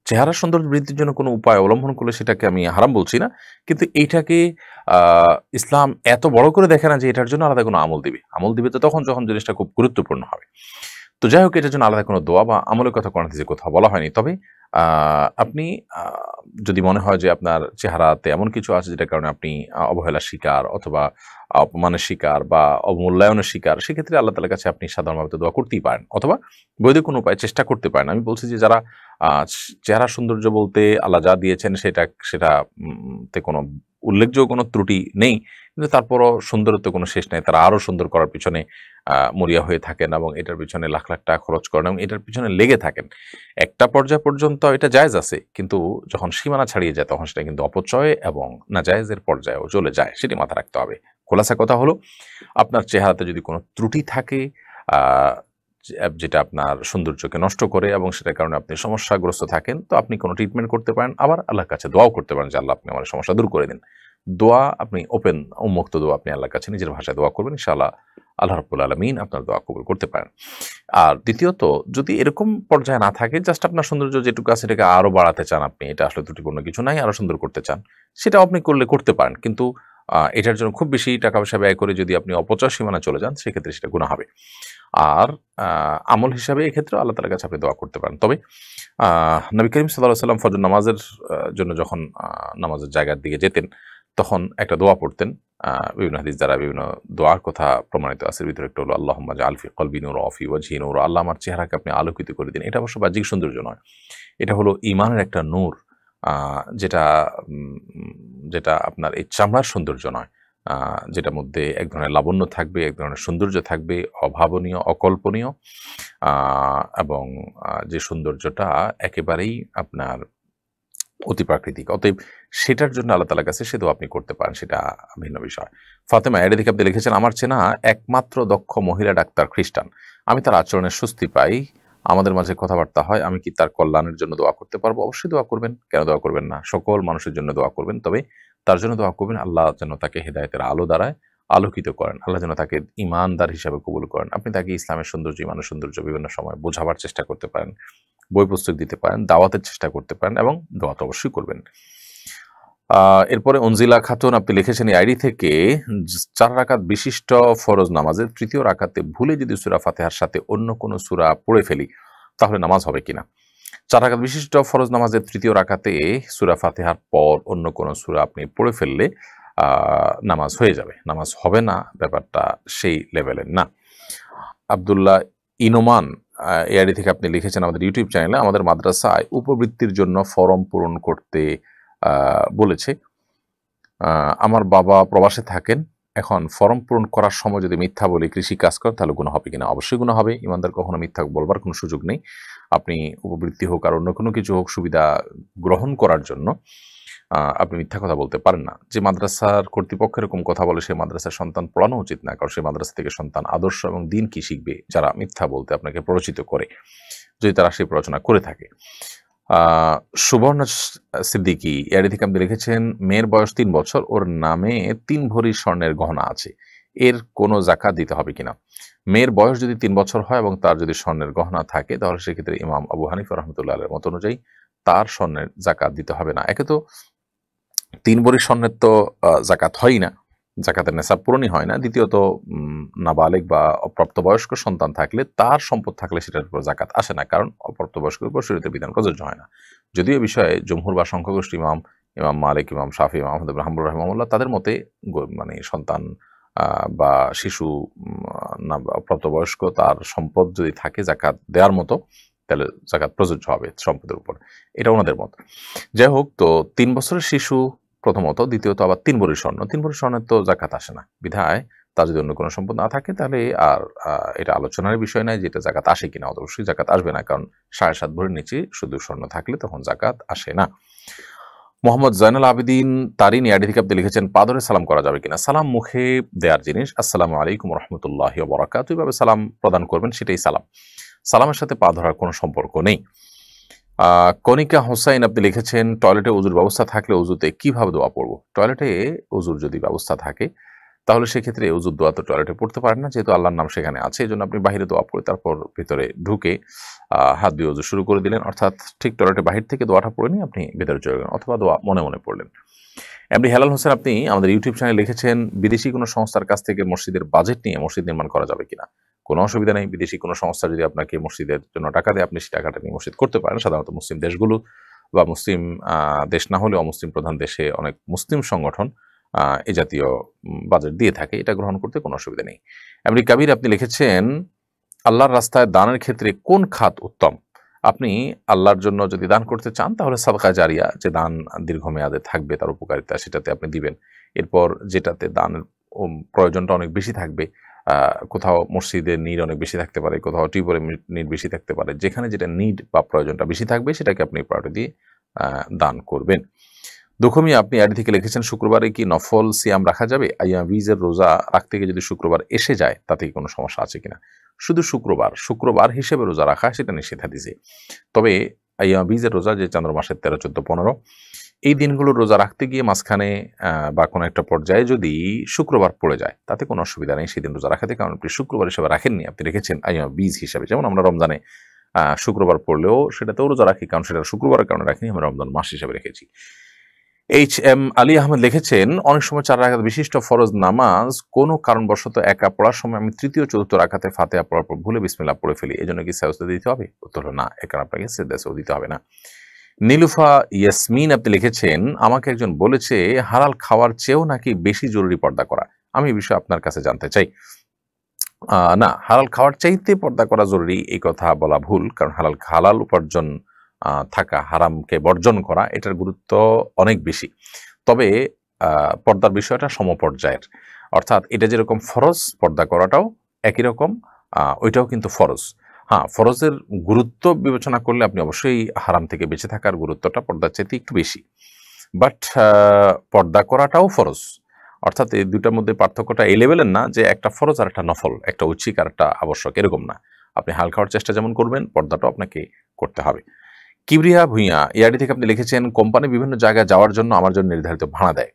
চেহারা সৌন্দর্য বৃদ্ধির জন্য কোনো উপায় অবলম্বন করলে সেটাকে আমি হারাম বলছি না, কিন্তু এইটাকে ইসলাম এত বড় করে দেখে না যে এটার জন্য আলাদা কোনো আমল দিবে। আমল দিবে তো তখন যখন জিনিসটা খুব গুরুত্বপূর্ণ হবে। তো যাই হোক, এটার জন্য আলাদা কোনো দোয়া বা আমলের কথা কোরআন হাদিসে কোথাও বলা হয়নি। তবে আপনি যদি মনে হয় যে আপনার চেহারাতে এমন কিছু আছে যেটার কারণে আপনি অবহেলার শিকার অথবা অপমানের শিকার বা অবমূল্যায়নের শিকার, সেক্ষেত্রে আল্লাহ তাআলার কাছে আপনি সাধারণভাবে দোয়া করতেই পারেন অথবা বৈধ কোনো উপায়ে চেষ্টা করতে পারেন। আমি বলছি যে যারা চেহারা সৌন্দর্য বলতে আল্লাহ যা দিয়েছেন সেটাতে কোনো উল্লেখযোগ্য কোনো ত্রুটি নেই, কিন্তু তারপরও সুন্দরত্ব কোনো শেষ নেই, তারা আরও সুন্দর করার পিছনে মরিয়া হয়ে থাকেন এবং এটার পিছনে লাখ লাখ টাকা খরচ করেন এবং এটার পিছনে লেগে থাকেন। একটা পর্যায় পর্যন্ত এটা জায়েজ আছে, কিন্তু যখন সীমানা ছাড়িয়ে যায় তখন সেটা কিন্তু অপচয় এবং নাজায়েজের পর্যায়েও চলে যায়, সেটি মাথায় রাখতে হবে। খোলাসা কথা হলো, আপনার চেহারাতে যদি কোনো ত্রুটি থাকে যেটা আপনার সৌন্দর্যকে নষ্ট করে এবং সেটার কারণে আপনি সমস্যাগ্রস্ত থাকেন, তো আপনি কোনো ট্রিটমেন্ট করতে পারেন, আবার আল্লাহর কাছে দোয়াও করতে পারেন যে আল্লাহ আপনি আমার সমস্যা দূর করে দিন। দোয়া আপনি ওপেন উন্মুক্ত দোয়া আপনি আল্লাহর কাছে নিজের ভাষায় দোয়া করবেন, ইনশাআল্লাহ আল্লাহ রাব্বুল আলামিন আপনার দোয়া কবুল করতে পারেন। আর দ্বিতীয়ত, যদি এরকম পর্যায়ে না থাকে, জাস্ট আপনার সৌন্দর্য যেটুকু আছে সেটাকে আরো বাড়াতে চান, আপনি এটা আসলে ত্রুটিপূর্ণ কিছু নাই, আরো সুন্দর করতে চান, সেটা আপনি করতে পারেন, কিন্তু এটার জন্য খুব বেশি টাকা পয়সা ব্যয় করে যদি আপনি অপচয় সীমানা চলে যান, সেক্ষেত্রে সেটা গুনাহ হবে। আর আমল হিসাবে এক্ষেত্রে আল্লাহ তাআলার কাছে আপনি দোয়া করতে পারেন। তবে নবী করিম সাল্লাল্লাহু আলাইহি ওয়াসাল্লাম ফজর নামাজের জন্য যখন নামাজের জায়গার দিকে যেতেন, তখন একটা দোয়া পড়তেন। বিভিন্ন হাদিস দ্বারা বিভিন্ন দোয়ার কথা প্রমাণিত আছে। এর ভিতরে একটা হলো আল্লাহুম্মা জাআল ফি কলবি নূরা ওয়া ফি ওয়াজহি নূরা, আল্লাহ আমার চেহারাকে আপনি আলোকিত করে দিন। এটা অবশ্য বাহ্যিক সৌন্দর্য নয়, এটা হলো ঈমানের একটা নূর, যেটা যেটা আপনার এই চামড়ার সৌন্দর্য নয়, যেটার মধ্যে এক ধরনের লাবণ্য থাকবে, এক ধরনের সৌন্দর্য থাকবে, অভাবনীয়, অকল্পনীয়, এবং যে সৌন্দর্যটা একেবারেই আপনার অতি প্রাকৃতিক। অতএব সেটার জন্য আল্লাহ তাআলার কাছে সে দোয়া আপনি করতে পারেন, সেটা ভিন্ন বিষয়। ফাতেমা এর দিকে আপনি লিখেছেন, আমার চেনা একমাত্র দক্ষ মহিলা ডাক্তার খ্রিস্টান, আমি তার আচরণের স্বস্তি পাই, আমাদের মাঝে কথাবার্তা হয়, আমি কি তার কল্যাণের জন্য দোয়া করতে পারবো? অবশ্যই দোয়া করবেন, কেন দোয়া করবেন না? সকল মানুষের জন্য দোয়া করবেন, তবে তার জন্য দোয়া করবেন আল্লাহ যেন তাকে হেদায়েতের আলো দ্বারায় আলোকিত করেন, আল্লাহ যেন তাকে ঈমানদার হিসাবে কবুল করেন। আপনি তাকে ইসলামের সৌন্দর্য, ঈমানের সৌন্দর্য বিভিন্ন সময় বোঝাবার চেষ্টা করতে পারেন, বই পুস্তক দিতে পারেন, দাওয়াতের চেষ্টা করতে পারেন এবং দোয়া তো অবশ্যই করবেন। এরপরে অনজিলা খাতুন আপনি লিখেছেন এই আইডি থেকে, 4 রাকাত বিশিষ্ট ফরজ নামাজের তৃতীয় রাকাতে ভুলে যদি সূরা ফাতিহার সাথে অন্য কোনো সূরা পড়ে ফেলি, তাহলে নামাজ হবে কিনা? 4 রাকাত বিশিষ্ট ফরজ নামাজের তৃতীয় রাকাতে সূরা ফাতিহার পর অন্য কোনো সূরা আপনি পড়ে ফেললে নামাজ হয়ে যাবে, নামাজ হবে না, ব্যাপারটা সেই লেভেলের না। আব্দুল্লাহ ইনোমান এই আইডি থেকে আপনি লিখেছেন আমাদের ইউটিউব চ্যানেলে, আমাদের মাদ্রাসায় উপবৃত্তির জন্য ফর্ম পূরণ করতে বলেছে, আমার বাবা প্রবাসে থাকেন, এখন ফর্ম পূরণ করার সময় যদি মিথ্যা বলি কৃষি কাজ করেন তাহলে গুনাহ হবে কিনা? অবশ্যই গুনাহ হবে। ইমানদার কখনো মিথ্যা বলবার কোনো সুযোগ নেই। আপনি উপবৃত্তি হোক আর অন্য কোনো কিছু হোক, সুবিধা গ্রহণ করার জন্য আপনি মিথ্যা কথা বলতে পারেন না। যে মাদ্রাসার কর্তৃপক্ষ এরকম কথা বলে, সেই মাদ্রাসার সন্তান পড়ানো উচিত না, কারণ সেই মাদ্রাসা থেকে সন্তান আদর্শ এবং দিন কি শিখবে যারা মিথ্যা বলতে আপনাকে প্ররোচিত করে, যদি তারা সেই প্ররোচনা করে থাকে। সুবর্ণ সিদ্দিকী এর থেকে আপনি লিখেছেন, মেয়ের বয়স 3 বছর, ওর নামে 3 ভরি স্বর্ণের গহনা আছে, এর কোনো যাকাত দিতে হবে কিনা? মেয়ের বয়স যদি 3 বছর হয় এবং তার যদি স্বর্ণের গহনা থাকে, তাহলে সেক্ষেত্রে ইমাম আবু হানিফা রাহমাতুল্লাহ আলাইহির মত অনুযায়ী তার স্বর্ণের যাকাত দিতে হবে না। একে তো 3 ভরি স্বর্ণের তো যাকাত হয় না, যাকাতের নেশাব পূরণই হয় না। দ্বিতীয়ত নাবালেগ বা অপ্রাপ্তবয়স্ক সন্তান থাকলে, তার সম্পদ থাকলে সেটার উপর যাকাত আসে না, কারণ অপ্রাপ্তবয়স্কের উপর শরীয়তের বিধান প্রযোজ্য হয় না। যদিও বিষয়ে জমহুর বা সংখ্যাগরিষ্ঠ ইমাম মালিক, ইমাম শাফি, ইমাম আহমদ ইবনে হাম্বল রাহিমাহুল্লাহ, তাদের মতে মানে সন্তান বা শিশু অপ্রাপ্তবয়স্ক তার সম্পদ যদি থাকে যাকাত দেওয়ার মতো, তাহলে যাকাত প্রযোজ্য হবে সম্পদের উপর, এটা ওনাদের মত। যাই হোক, তো 3 বছরের শিশু প্রথমত, দ্বিতীয়ত আবার 3 ভরি স্বর্ণ, 3 ভরি স্বর্ণের তো যাকাত আসে না, বিধায় তার যদি অন্য কোনো সম্পদ না থাকে তাহলে আর এটা আলোচনার বিষয় নয় যেটা জাকাত আসে কিনা। অবশ্যই জাকাত আসবে না, কারণ 7.5 ভরির নিচে শুধু স্বর্ণ থাকলে তখন জাকাত আসে না। মোহাম্মদ জয়নুল আবেদিন তারিন ইয়াডি থেকে আপনি লিখেছেন, পা ধরে সালাম করা যাবে কিনা? সালাম মুখে দেওয়ার জিনিস। আসসালামু আলাইকুম রহমতুল্লাহি ওয়া বারাকাতুহু এইভাবে সালাম প্রদান করবেন, সেটাই সালাম। সালামের সাথে পা ধরার কোনো সম্পর্ক নেই। কনিকা হোসাইন আপনি লিখেছেন, টয়লেটে উজুর ব্যবস্থা থাকলে উজুতে কিভাবে দোয়া পড়ব? টয়লেটে উজুর যদি ব্যবস্থা থাকে তাহলে সেক্ষেত্রে উজুর দোয়া তো টয়লেটে পড়তে পারেন না, যেহেতু আল্লাহর নাম সেখানে আছে। এই জন্য আপনি বাহিরে দোয়া পড়ে তারপর ভিতরে ঢুকে হাত দিয়ে উজু শুরু করে দিলেন, অর্থাৎ ঠিক টয়লেটে বাহির থেকে দোয়াটা পড়ে নিয়ে আপনি ভিতরে চলে গেলেন, অথবা দোয়া মনে মনে পড়লেন। এমডি হেলাল হোসেন আপনি আমাদের ইউটিউব চ্যানেলে লিখেছেন, বিদেশি কোনো সংস্থার কাছ থেকে মসজিদের বাজেট নিয়ে মসজিদ নির্মাণ করা যাবে কিনা? কোনো অসুবিধা নেই। বিদেশি কোনো সংস্থা যদি আপনাকে মসজিদের জন্য টাকা দেয়, আপনি সেই টাকাটা নিয়ে মসজিদ করতে পারেন। সাধারণত মুসলিম দেশগুলো বা মুসলিম দেশ না হলেও অমুসলিম প্রধান দেশে অনেক মুসলিম সংগঠন এই জাতীয় বাজেট দিয়ে থাকে, এটা গ্রহণ করতে কোনো অসুবিধা নেই। এমডি কাবির আপনি লিখেছেন, আল্লাহর রাস্তায় দানের ক্ষেত্রে কোন খাত উত্তম? আপনি আল্লাহর জন্য যদি দান করতে চান তাহলে সাদকা জারিয়া, যে দান দীর্ঘমেয়াদে থাকবে তার উপকারিতা, সেটাতে আপনি দিবেন। এরপর যেটাতে দানের প্রয়োজনটা অনেক বেশি থাকবে, কোথাও মসজিদের নিড অনেক বেশি থাকতে পারে, কোথাও টিউবওয়েলের নিড বেশি থাকতে পারে, যেখানে যেটা নিড বা প্রয়োজনটা বেশি থাকবে সেটাকে আপনি প্রায়োরিটি দিয়ে দান করবেন। দুঃখমি আপনি অ্যাড থেকে লিখেছেন, শুক্রবারে কি নফল সিয়াম রাখা যাবে? বীজের রোজা রাখতে গিয়ে যদি শুক্রবার এসে যায় তাতে কি কোনো সমস্যা আছে কিনা? শুধু শুক্রবার হিসেবে রোজা রাখা সেটা নিষেধ হাদিসে। তবে বীজের রোজা, যে চন্দ্র মাসের 13, 14, 15 এই দিনগুলোর রোজা রাখতে গিয়ে মাঝখানে বা কোনো একটা পর্যায়ে যদি শুক্রবার পড়ে যায় তাতে কোনো অসুবিধা নেই সেদিন রোজা রাখাতে, কারণ আপনি শুক্রবার হিসেবে রাখেননি, আপনি রেখেছেন বীজ হিসাবে। যেমন আমরা রমজানে শুক্রবার পড়লেও সেটাতেও রোজা রাখি, কারণ সেটা শুক্রবারের কারণে রাখিনি, আমরা রমজান মাস হিসেবে রেখেছি। HM আলী আহমেদ লিখেছেন, অনেক সময় 4 রাকাত বিশিষ্ট ফরজ নামাজ কোনো কারণবশত একা পড়ার সময় আমি তৃতীয় চতুর্থ রাকাতে ফাতিহা পড়ার পর ভুলে বিসমিল্লাহ পড়ে ফেলি, এজন্য কি সাজদা দিতে হবে? উত্তর হলো না, এখানে আপনাকে সাজদা দিতে হবে না। নীলুফা ইয়াসমিন আপনি লিখেছেন, আমাকে একজন বলেছে হালাল খাওয়ার চেয়েও নাকি বেশি জরুরি পর্দা করা। আমি এই বিষয়ে আপনার কাছে জানতে চাই। না, হালাল খাওয়ার চাইতে পর্দা করা জরুরি এই কথা বলা ভুল, কারণ হালাল উপার্জন থাকা, হারামকে বর্জন করা, এটার গুরুত্ব অনেক বেশি। তবে পর্দার বিষয়টা সমপর্যায়ের, অর্থাৎ এটা যেরকম ফরজ, পর্দা করাটাও একই রকম, ওইটাও কিন্তু ফরজ। হ্যাঁ, ফরজের গুরুত্ব বিবেচনা করলে আপনি অবশ্যই হারাম থেকে বেঁচে থাকার গুরুত্বটা পর্দার চাইতে একটু বেশি, বাট পর্দা করাটাও ফরজ। অর্থাৎ এই দুটার মধ্যে পার্থক্যটা এই লেভেলের না যে একটা ফরজ আর একটা নফল, একটা ঐচ্ছিক আর একটা আবশ্যক, এরকম না। আপনি হাল খাওয়ার চেষ্টা যেমন করবেন, পর্দাটাও আপনাকে করতে হবে। কিবরিয়া ভুঁইয়া ইয়াডি থেকে আপনি লিখেছেন, কোম্পানি বিভিন্ন জায়গায় যাওয়ার জন্য আমার জন্য নির্ধারিত ভাড়া দেয়।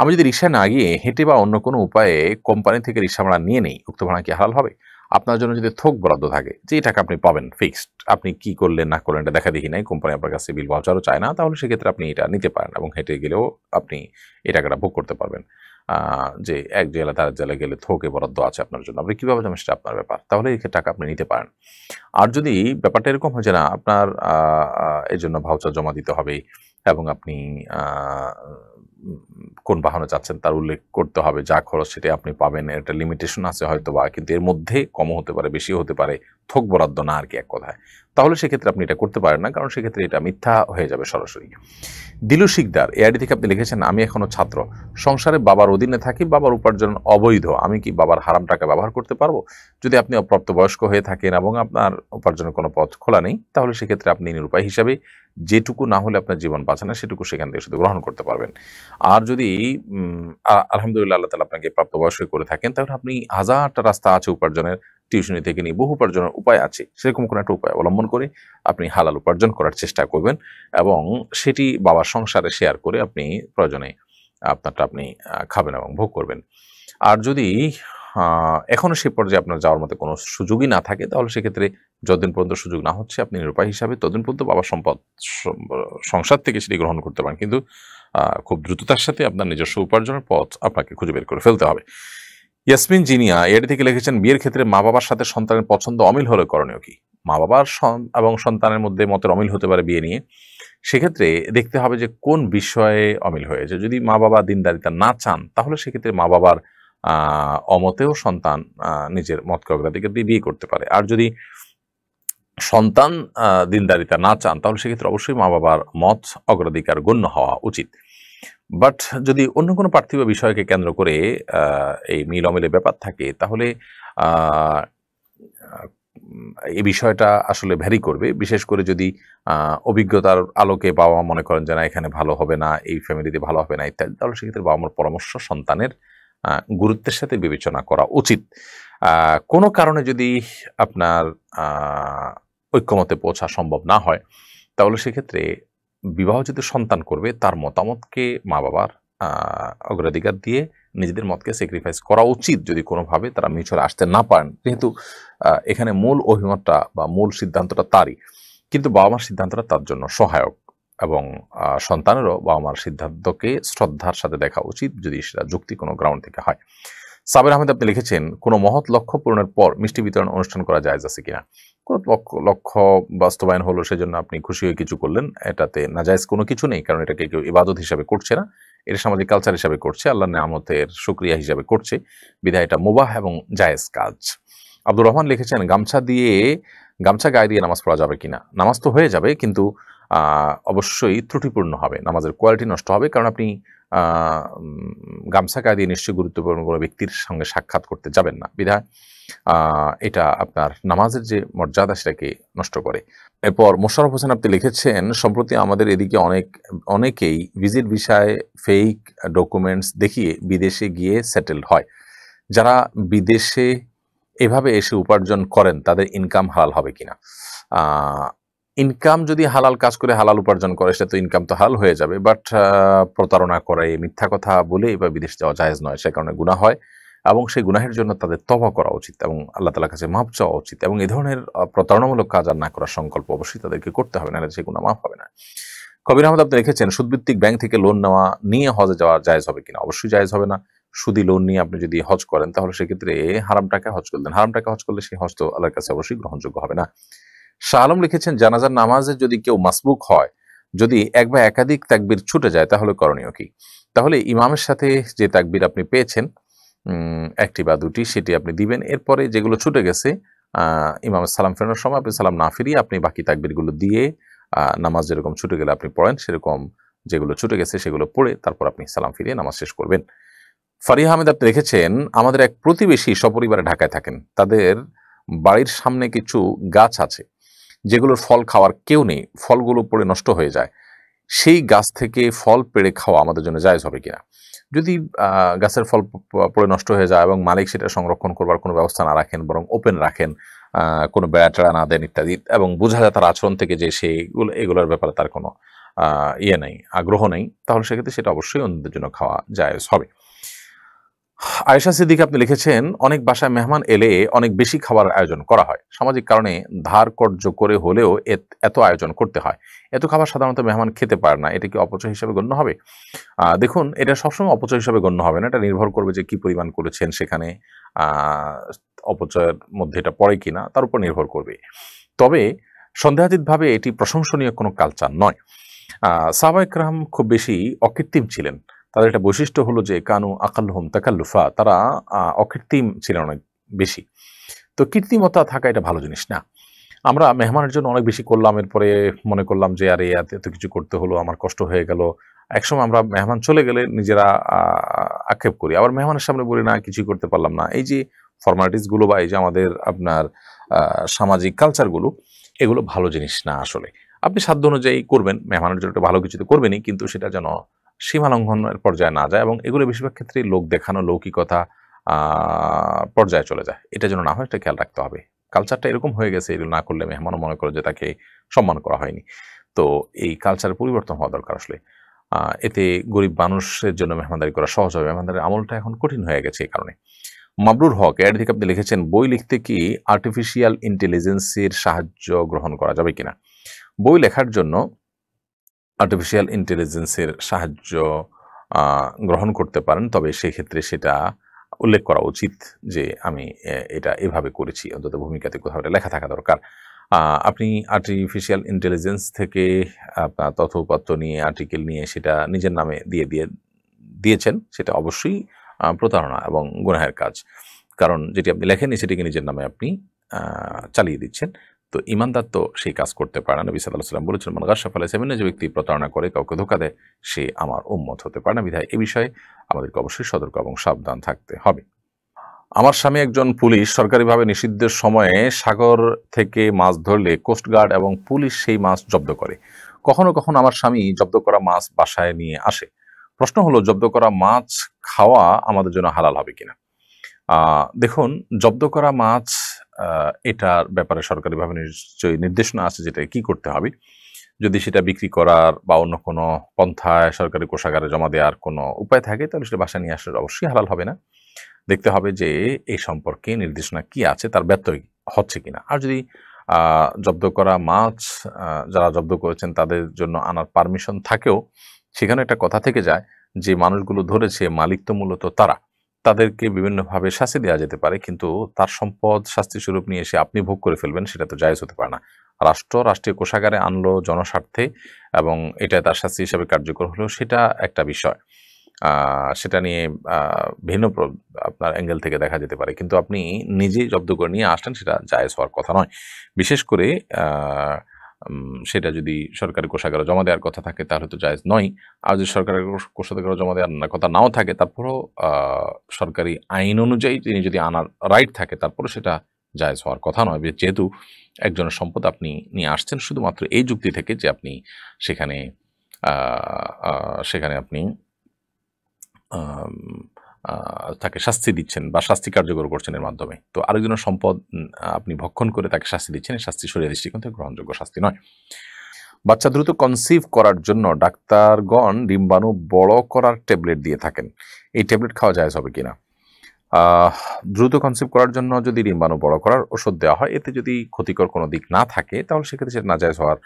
আমি যদি রিক্সায় না গিয়ে হেঁটে বা অন্য কোনো উপায়ে কোম্পানি থেকে রিক্সা ভাড়া নিয়ে নেই, উক্ত ভাড়া কি হালাল হবে? আপনার জন্য যদি থোক বরাদ্দ থাকে, যে টাকা আপনি পাবেন ফিক্সড, আপনি কি করলেন না করলেন এটা দেখা দেখি নাই, কোম্পানি আপনার কাছে বিল ভাউচারও চায় না, তাহলে সেক্ষেত্রে আপনি এটা নিতে পারেন এবং হেঁটে গেলেও আপনি এই টাকাটা ভোগ করতে পারবেন। যে এক জেলা তার জেলা গেলে থোকে বরাদ্দ আছে আপনার জন্য, আপনি কীভাবে যাবেন সেটা আপনার ব্যাপার, তাহলে এই টাকা আপনি নিতে পারেন। আর যদি ব্যাপারটা এরকম হয়েছে না, আপনার এই জন্য ভাউচার জমা দিতে হবে এবং আপনি কোন বাহনে যাচ্ছেন তার উল্লেখ করতে হবে, যা খরচ সেটাই আপনি পাবেন, একটা লিমিটেশন আছে হয়তো বা, কিন্তু এর মধ্যে কমও হতে পারে, বেশিও হতে পারে, থোক বরাদ্দ না আর কি এক কথায়, তাহলে সেক্ষেত্রে আপনি এটা করতে পারেন না, কারণ সেক্ষেত্রে এটা মিথ্যা হয়ে যাবে সরাসরি। দিলু শিকদার এআইডি থেকে আপনি লিখেছেন, আমি এখনো ছাত্র, সংসারে বাবার অধীনে থাকি, বাবার উপার্জন অবৈধ, আমি কি বাবার হারাম টাকা ব্যবহার করতে পারবো? যদি আপনি অপ্রাপ্তবয়স্ক হয়ে থাকেন এবং আপনার উপার্জনের কোনো পথ খোলা নেই, তাহলে সেক্ষেত্রে আপনি নিরুপায় হিসাবে যেটুকু না হলে আপনার জীবন বাঁচে না সেটুকু সেখান থেকে শুধু গ্রহণ করতে পারবেন। আর যদি আলহামদুলিল্লাহ আল্লাহ তাআলা আপনাকে প্রাপ্তবয়স্ক করে থাকেন, তাহলে আপনি হাজারটা রাস্তা আছে উপার্জনের, টিউশনি থেকে নিয়ে বহু উপার্জনের উপায় আছে, সেরকম কোনো একটা উপায় অবলম্বন করে আপনি হালাল উপার্জন করার চেষ্টা করবেন এবং সেটি বাবার সংসারে শেয়ার করে আপনি প্রয়োজনে আপনারটা আপনি খাবেন এবং ভোগ করবেন। আর যদি এখনও সে পর্যায়ে আপনার যাওয়ার মতো কোনো সুযোগই না থাকে, তাহলে সেক্ষেত্রে যতদিন পর্যন্ত সুযোগ না হচ্ছে আপনি নিরুপায় হিসাবে ততদিন পর্যন্ত বাবার সম্পদ সংসার থেকে সেটি গ্রহণ করতে পারেন, কিন্তু খুব দ্রুততার সাথে আপনার নিজস্ব উপার্জনের পথ আপনাকে খুঁজে বের করে ফেলতে হবে। ইয়াসমিন জিনিয়া এটি থেকে লিখেছেন, বিয়ের ক্ষেত্রে মা বাবার সাথে সন্তানের পছন্দ অমিল হলে করণীয় কি? মা বাবার এবং সন্তানের মধ্যে মতের অমিল হতে পারে বিয়ে নিয়ে, সেক্ষেত্রে দেখতে হবে যে কোন বিষয়ে অমিল হয়েছে। যদি মা বাবা দিনদারিতা না চান, তাহলে সেক্ষেত্রে মা বাবার অমতেও সন্তান নিজের মতকে অগ্রাধিকার দিয়ে বিয়ে করতে পারে। আর যদি সন্তান দিনদারিতা না চান, তাহলে সেক্ষেত্রে অবশ্যই মা বাবার মত অগ্রাধিকার গণ্য হওয়া উচিত। বাট যদি অন্য কোনো পার্থিব বিষয়কে কেন্দ্র করে এই মিল অমিলের ব্যাপার থাকে, তাহলে এই বিষয়টা আসলে ভ্যারি করবে। বিশেষ করে যদি অভিজ্ঞতার আলোকে বাবা মা মনে করেন যে না এখানে ভালো হবে না, এই ফ্যামিলিতে ভালো হবে না ইত্যাদি, তাহলে সেক্ষেত্রে বাবা মার পরামর্শ সন্তানের গুরুত্বের সাথে বিবেচনা করা উচিত। কোনো কারণে যদি আপনার ঐক্যমতে পৌঁছা সম্ভব না হয়, তাহলে সেক্ষেত্রে বিবাহ যদি সন্তান করবে তার মতামতকে মা বাবার অগ্রাধিকার দিয়ে নিজেদের মতকে স্যাক্রিফাইস করা উচিত, যদি কোনোভাবে তারা মিউচুয়াল আসতে না পারেন। যেহেতু এখানে মূল অভিমতটা বা মূল সিদ্ধান্তটা তারই, কিন্তু বাবা মার সিদ্ধান্তটা তার জন্য সহায়ক, এবং সন্তানেরও বাবা মার সিদ্ধান্তকে শ্রদ্ধার সাথে দেখা উচিত যদি সেটা যুক্তি কোনো গ্রাউন্ড থেকে হয়। সাবের আহমেদ আপনি লিখেছেন, কোনো মহৎ লক্ষ্য পূরণের পর মিষ্টি বিতরণ অনুষ্ঠান করা জায়েজ আছে কিনা? কোনো লক্ষ্য বাস্তবায়ন হলো সেজন্য আপনি খুশি হয়ে কিছু করলেন, এটাতে নাজায়েজ কোনো কিছু নেই, কারণ এটাকে কেউ ইবাদত হিসাবে করছে না, এটা সামাজিক কালচার হিসাবে করছে, আল্লাহর নেয়ামতের শুকরিয়া হিসাবে করছে, বিধায় এটা মুবাহ এবং জায়েজ কাজ। আব্দুর রহমান লিখেছেন, গামছা গায়ে দিয়ে নামাজ পড়া যাবে কিনা? নামাজ তো হয়ে যাবে, কিন্তু অবশ্যই ত্রুটিপূর্ণ হবে, নামাজের কোয়ালিটি নষ্ট হবে, কারণ আপনি গামছা গায়ে দিয়ে নিশ্চয়ই গুরুত্বপূর্ণ কোনো ব্যক্তির সঙ্গে সাক্ষাৎ করতে যাবেন না, বিধায় এটা আপনার নামাজের যে মর্যাদা সেটাকে নষ্ট করে। এরপর মোশাররফ হোসেন আপনি লিখেছেন, সম্প্রতি আমাদের এদিকে অনেকেই ভিজিট ভিসায় ফেক ডকুমেন্টস দেখিয়ে বিদেশে গিয়ে সেটেলড হয়। যারা বিদেশে এভাবে এসে উপার্জন করেন তাদের ইনকাম হালাল হবে কিনা? ইনকাম যদি হালাল কাজ করে হালাল উপার্জন করে, সেটা তো ইনকাম তো হালাল হয়ে যাবে, বাট প্রতারণা করে মিথ্যা কথা বলে এবার বিদেশ যাওয়া জায়েজ নয়, সে কারণে গুনাহ হয়, এবং সেই গুনাহের জন্য তাদের তওবা করা উচিত এবং আল্লাহ তাআলার কাছে মাফ চাওয়া উচিত, এবং এই ধরনের প্রতারণামূলক কাজ আর না করার সংকল্প অবশ্যই তাদেরকে করতে হবে, নাহলে সেই গুনাহ মাফ হবে না। কবির আহমদ আপনি লিখেছেন, সুদভিত্তিক ব্যাংক থেকে লোন নিয়ে হজে যাওয়া জায়েজ হবে কিনা? অবশ্যই জায়েজ হবে না। সুদি লোন নিয়ে আপনি যদি হজ করেন, তাহলে সেক্ষেত্রে হারাম টাকা হজ করলেন, হারাম টাকা হজ করলে সেই হজ তো আল্লাহর কাছে অবশ্যই গ্রহণযোগ্য হবে না। শাহ আলম লিখেছেন, জানাজার নামাজে যদি কেউ মাসবুক হয়, যদি এক বা একাধিক তাকবীর ছুটে যায়, তাহলে করণীয় কি? তাহলে ইমামের সাথে যে তাকবীর আপনি পেয়েছেন, একটি বা দুটি, সেটি আপনি দিবেন। এরপরে যেগুলো ছুটে গেছে, ইমামের সালাম ফেরানোর সময় আপনি সালাম না ফিরিয়ে আপনি বাকি তাকবীরগুলো দিয়ে নামাজ যেরকম ছুটে গেলে আপনি পড়েন, সেরকম যেগুলো ছুটে গেছে সেগুলো পড়ে তারপর আপনি সালাম ফিরিয়ে নামাজ শেষ করবেন। ফারিহা আহমেদ আপনি লিখেছেন, আমাদের এক প্রতিবেশী সপরিবারে ঢাকায় থাকেন, তাদের বাড়ির সামনে কিছু গাছ আছে যেগুলোর ফল খাওয়ার কেউ নেই, ফলগুলো পড়ে নষ্ট হয়ে যায়, সেই গাছ থেকে ফল পেড়ে খাওয়া আমাদের জন্য জায়েজ হবে কিনা? যদি গাছের ফল পড়ে নষ্ট হয়ে যায় এবং মালিক সেটা সংরক্ষণ করবার কোনো ব্যবস্থা না রাখেন, বরং ওপেন রাখেন, কোনো বেড়া টেড়া না দেন ইত্যাদি, এবং বোঝা যায় তার আচরণ থেকে যে এগুলোর ব্যাপারে তার কোনো নেই, আগ্রহ নেই, তাহলে সেক্ষেত্রে সেটা অবশ্যই অন্যদের জন্য খাওয়া জায়েজ হবে। আয়েশা সিদ্দিকা আপনি লিখেছেন, অনেক বাসায় মেহমান এলে অনেক বেশি খাবার আয়োজন করা হয়, সামাজিক কারণে ধার কর্য করে হলেও এত আয়োজন করতে হয়, এত খাবার সাধারণত মেহমান খেতে পারে না, এটা কি অপচয় হিসাবে গণ্য হবে? দেখুন, এটা সবসময় অপচয় হিসাবে গণ্য হবে না, এটা নির্ভর করবে যে কি পরিমাণ করেছেন, সেখানে অপচয়ের মধ্যে এটা পড়ে কিনা তার উপর নির্ভর করবে। তবে সন্দেহাতীতভাবে এটি প্রশংসনীয় কোনো কালচার নয়। সাহাবা ইকরাম খুব বেশি অকৃত্রিম ছিলেন, তাদের একটা বৈশিষ্ট্য হলো যে কানু আকাল্লুহুম তাকাল্লুফা, তারা অকৃত্রিম ছিলেন অনেক বেশি। তো কৃত্রিমতা থাকা এটা ভালো জিনিস না। আমরা মেহমানের জন্য অনেক বেশি করলাম, এরপরে মনে করলাম যে আরে এত কিছু করতে হলো, আমার কষ্ট হয়ে গেল। একসময় আমরা মেহমান চলে গেলে নিজেরা আক্ষেপ করি, আবার মেহমানের সামনে বলি না কিছুই করতে পারলাম না। এই যে ফর্মালিটিসগুলো বা এই যে আমাদের আপনার সামাজিক কালচারগুলো, এগুলো ভালো জিনিস না। আসলে আপনি সাধ্য অনুযায়ী করবেন, মেহমানের জন্য একটা ভালো কিছু তো করবেনই, কিন্তু সেটা যেন সীমা লঙ্ঘনের পর্যায়ে না যায়, এবং এগুলো বেশিরভাগ ক্ষেত্রে লোক দেখানো, লৌকিকতা পর্যায়ে চলে যায়, এটা যেন না হয়, এটা খেয়াল রাখতে হবে। কালচারটা এরকম হয়ে গেছে, এগুলো না করলে মেহমানও মনে করে যে তাকে সম্মান করা হয়নি। তো এই কালচারের পরিবর্তন হওয়া দরকার আসলে। এতে গরিব মানুষের জন্য মেহমানদারি করা সহজ হবে, মেহমানদারির আমলটা এখন কঠিন হয়ে গেছে এই কারণে। মাবরুর হক এর থেকে আপনি লিখেছেন, বই লিখতে কি আর্টিফিশিয়াল ইন্টেলিজেন্সের সাহায্য গ্রহণ করা যাবে কিনা? বই লেখার জন্য আর্টিফিশিয়াল ইন্টেলিজেন্সের সাহায্য গ্রহণ করতে পারেন, তবে সেই ক্ষেত্রে সেটা উল্লেখ করা উচিত যে আমি এটা এভাবে করেছি, অন্তত ভূমিকাতে কোথাও এটা লেখা থাকা দরকার। আপনি আর্টিফিশিয়াল ইন্টেলিজেন্স থেকে আপনার তথ্যপত্র নিয়ে, আর্টিকেল নিয়ে সেটা নিজের নামে দিয়েছেন, সেটা অবশ্যই প্রতারণা এবং গুনাহের কাজ, কারণ যেটি আপনি লেখেননি সেটিকে নিজের নামে আপনি চালিয়ে দিচ্ছেন। তো ইমানদার তো সেই কাজ করতে পারে না। নবী সাল্লাল্লাহু আলাইহি ওয়াসাল্লাম বলেছেন, মান গাশশা ফালাইসা মিন্না, যে ব্যক্তি প্রতারণা করে, কাউকে ধোঁকা দেয়, সে আমার উম্মত হতে পারে না। বিধায় এ বিষয়ে আমাদেরকে অবশ্যই সতর্ক এবং সাবধান থাকতে হবে। আমার স্বামী একজন পুলিশ। সরকারিভাবে নিষিদ্ধের সময়ে সাগর থেকে মাছ ধরলে কোস্টগার্ড এবং পুলিশ সেই মাছ জব্দ করে। কখনো কখনো আমার স্বামী জব্দ করা মাছ বাসায় নিয়ে আসে। প্রশ্ন হলো, জব্দ করা মাছ খাওয়া আমাদের জন্য হালাল হবে কিনা? দেখুন, জব্দ করা মাছ এটার ব্যাপারে সরকারিভাবে নিশ্চয়ই নির্দেশনা আছে যেটা কি করতে হবে। যদি সেটা বিক্রি করার বা অন্য কোনো পন্থায় সরকারি কোষাগারে জমা দেওয়ার কোনো উপায় থাকে, তাহলে সেটা বাসায় নিয়ে আসলে অবশ্যই হালাল হবে না। দেখতে হবে যে এই সম্পর্কে নির্দেশনা কি আছে, তার ব্যত্যয় হচ্ছে কিনা। আর যদি জব্দ করা মাছ যারা জব্দ করেছেন তাদের জন্য আনার পারমিশন থাকেও, সেখানে একটা কথা থেকে যায় যে মানুষগুলো ধরেছে মালিক তো মূলত তারা, তাদেরকে বিভিন্নভাবে শাস্তি দেওয়া যেতে পারে, কিন্তু তার সম্পদ শাস্তি স্বরূপ নিয়ে এসে আপনি ভোগ করে ফেলবেন, সেটা তো জায়েজ হতে পারে না। রাষ্ট্রীয় কোষাগারে আনলো জনস্বার্থে এবং এটা তার শাস্তি হিসাবে কার্যকর হলো, সেটা একটা বিষয়। সেটা নিয়ে ভিন্ন আপনার অ্যাঙ্গেল থেকে দেখা যেতে পারে, কিন্তু আপনি নিজেই জব্দ করে নিয়ে আসলেন, সেটা জায়েজ হওয়ার কথা নয়। বিশেষ করে সেটা যদি সরকারি কোষাগারে জমা দেওয়ার কথা থাকে তাহলে তো জায়েজ নয়। আর যদি সরকারি কোষাগারে জমা দেওয়ার কথা নাও থাকে, তারপরেও সরকারি আইন অনুযায়ী তিনি যদি আনার রাইট থাকে, তারপরে সেটা জায়েজ হওয়ার কথা নয়। যেহেতু একজনের সম্পদ আপনি নিয়ে আসছেন শুধুমাত্র এই যুক্তি থেকে যে আপনি সেখানে আপনি তাকে শাস্তি দিচ্ছেন বা শাস্তি কার্যকর করছেন এর মাধ্যমে, তো আরেকজনের সম্পদ আপনি ভক্ষণ করে তাকে শাস্তি দিচ্ছেন, এই শাস্তি শরীয়তের দৃষ্টিকোণ থেকে গ্রহণযোগ্য শাস্তি নয়। বাচ্চা দ্রুত কনসিভ করার জন্য ডাক্তারগণ ডিম্বাণু বড় করার ট্যাবলেট দিয়ে থাকেন, এই ট্যাবলেট খাওয়া জায়েজ হবে কিনা? দ্রুত কনসিভ করার জন্য যদি ডিম্বাণু বড় করার ওষুধ দেওয়া হয়, এতে যদি ক্ষতিকর কোনো দিক না থাকে, তাহলে সেক্ষেত্রে সেটা নাজায়েজ হওয়ার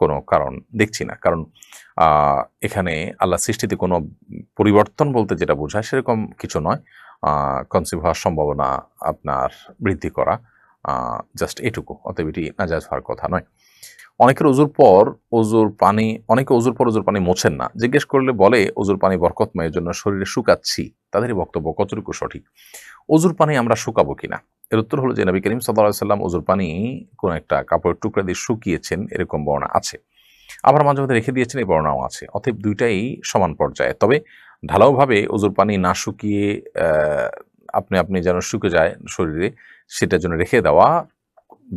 কোনো কারণ দেখছি না। কারণ এখানে আল্লাহ সৃষ্টিতে কোনো পরিবর্তন বলতে যেটা বোঝায় সেরকম কিছু নয়। কনসিভ হওয়ার সম্ভাবনা আপনার বৃদ্ধি করা, জাস্ট এটুকু, অতএব এটি নাজায়েজ হওয়ার কথা নয়। অনেকে অজুর পর অজুর পানি মোছেন না। জিজ্ঞেস করলে বলে অজুর পানি বরকতময়, জন্য শরীরে শুকাচ্ছি। তাদেরই বক্তব্য কতটুকু সঠিক? অজুর পানি আমরা শুকাবো কিনা? এর উত্তর হলো যে নবী করিম সাল্লাল্লাহু আলাইহি ওয়াসাল্লাম অজুর পানি কোন একটা কাপড়ের টুকরা দিয়ে শুকিয়েছেন, এরকম বর্ণনা আছে। আবার মাঝে মধ্যে রেখে দিয়েছেন, এই বর্ণনাও আছে। অতএব দুইটাই সমান পর্যায়ে। তবে ঢালাওভাবে অজুর পানি না শুকিয়ে আপনি যেন শুকে যায় শরীরে, সেটার জন্য রেখে দেওয়া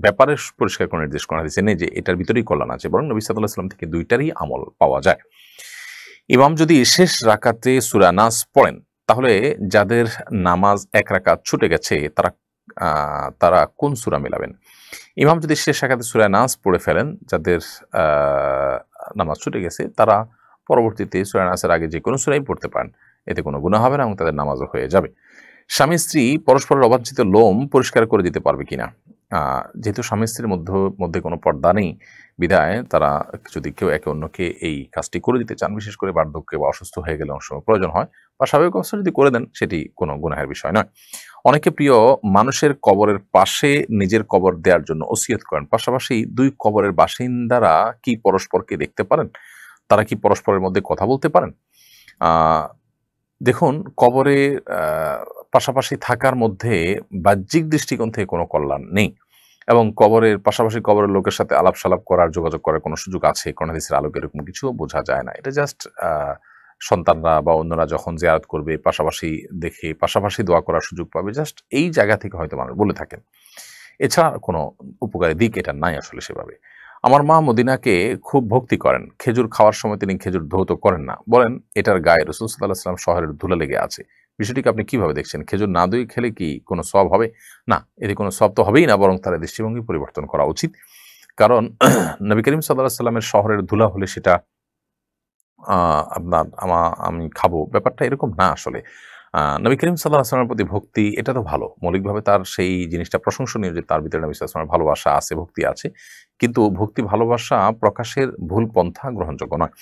ব্যাপারে পরিষ্কার করে নির্দেশ করা হয়েছে নেই যে এটার ভিতরেই কল্যাণ আছে, বরং নবী সাল্লাল্লাহু আলাইহি ওয়াসাল্লাম থেকে দুইটারই আমল পাওয়া যায়। ইমাম যদি শেষ রাকাতে সূরা নাস পড়েন, তাহলে যাদের নামাজ এক রাকাত ছুটে গেছে তারা কোন সূরা মেলাবেন? ইমাম যদি শেষ রাকাতে সূরা নাস পড়ে ফেলেন, যাদের নামাজ ছুটে গেছে, তারা পরবর্তীতে সূরা নাসের আগে যে কোনো সূরাই পড়তে পারেন, এতে কোনো গুনাহ হবে না এবং তাদের নামাজও হয়ে যাবে। স্বামী স্ত্রী পরস্পরের অবাঞ্ছিত লোম পরিষ্কার করে দিতে পারবে কিনা? যেহেতু স্বামী স্ত্রীর মধ্যে কোনো পর্দা নেই, বিধায় তারা যদি কেউ একে অন্যকে এই কাজটি করে দিতে চান, বিশেষ করে বার্ধক্যে বা অসুস্থ হয়ে গেলে অনেক সময় প্রয়োজন হয়, বা স্বাভাবিক অবস্থা যদি করে দেন, সেটি কোনো গুনাহের বিষয় নয়। অনেকে প্রিয় মানুষের কবরের পাশে নিজের কবর দেওয়ার জন্য ওসিয়ত করেন। পাশাপাশি দুই কবরের বাসিন্দারা কি পরস্পরকে দেখতে পারেন? তারা কি পরস্পরের মধ্যে কথা বলতে পারেন? দেখুন, কবরে পাশাপাশি থাকার মধ্যে বাহ্যিক দৃষ্টিকোণ থেকে কোনো কল্যাণ নেই, এবং কবরের পাশাপাশি কবরের লোকের সাথে আলাপ সালাপ করার, যোগাযোগ করার কোনো সুযোগ আছে কোন হাদিসের আলোকে, এরকম কিছু বোঝা যায় না। এটা জাস্ট সন্তানরা বা অন্যরা যখন জিয়ারত করবে, পাশাপাশি দেখে পাশাপাশি দোয়া করার সুযোগ পাবে, জাস্ট এই জায়গা থেকে হয়তো মানুষ বলে থাকেন। এছাড়া কোনো উপকারী দিক এটা নাই আসলে সেভাবে। আমার মা মদিনাকে খুব ভক্তি করেন। খেজুর খাওয়ার সময় তিনি খেজুর ধৌত করেন না, বলেন এটার গায়ে রাসূল সাল্লাল্লাহু আলাইহি ওয়াসাল্লাম শহরের ধুলা লেগে আছে। বিষয়টিকে আপনি কিভাবে দেখছেন? খেজুর না ধুয়ে খেলে কি কোনো সওয়াব হবে? না, এতে কোনো সওয়াব তো হবেই না, বরং তার দৃষ্টিভঙ্গি পরিবর্তন করা উচিত। কারণ নবী করিম সাল্লাল্লাহু আলাইহি ওয়াসাল্লামের শহরের ধুলা হলে সেটা আমি খাবো, ব্যাপারটা এরকম না আসলে। নবী করিম সাল্লাল্লাহু আলাইহি ওয়াসাল্লামের প্রতি ভক্তি, এটা তো ভালো, মৌলিকভাবে তার সেই জিনিসটা প্রশংসনীয় যে তার ভিতরে নবী সাল্লাল্লাহু আলাইহি ওয়াসাল্লামের ভালোবাসা আছে, ভক্তি আছে। কিন্তু ভক্তি ভালোবাসা প্রকাশের ভুল পন্থা গ্রহণযোগ্য নয়।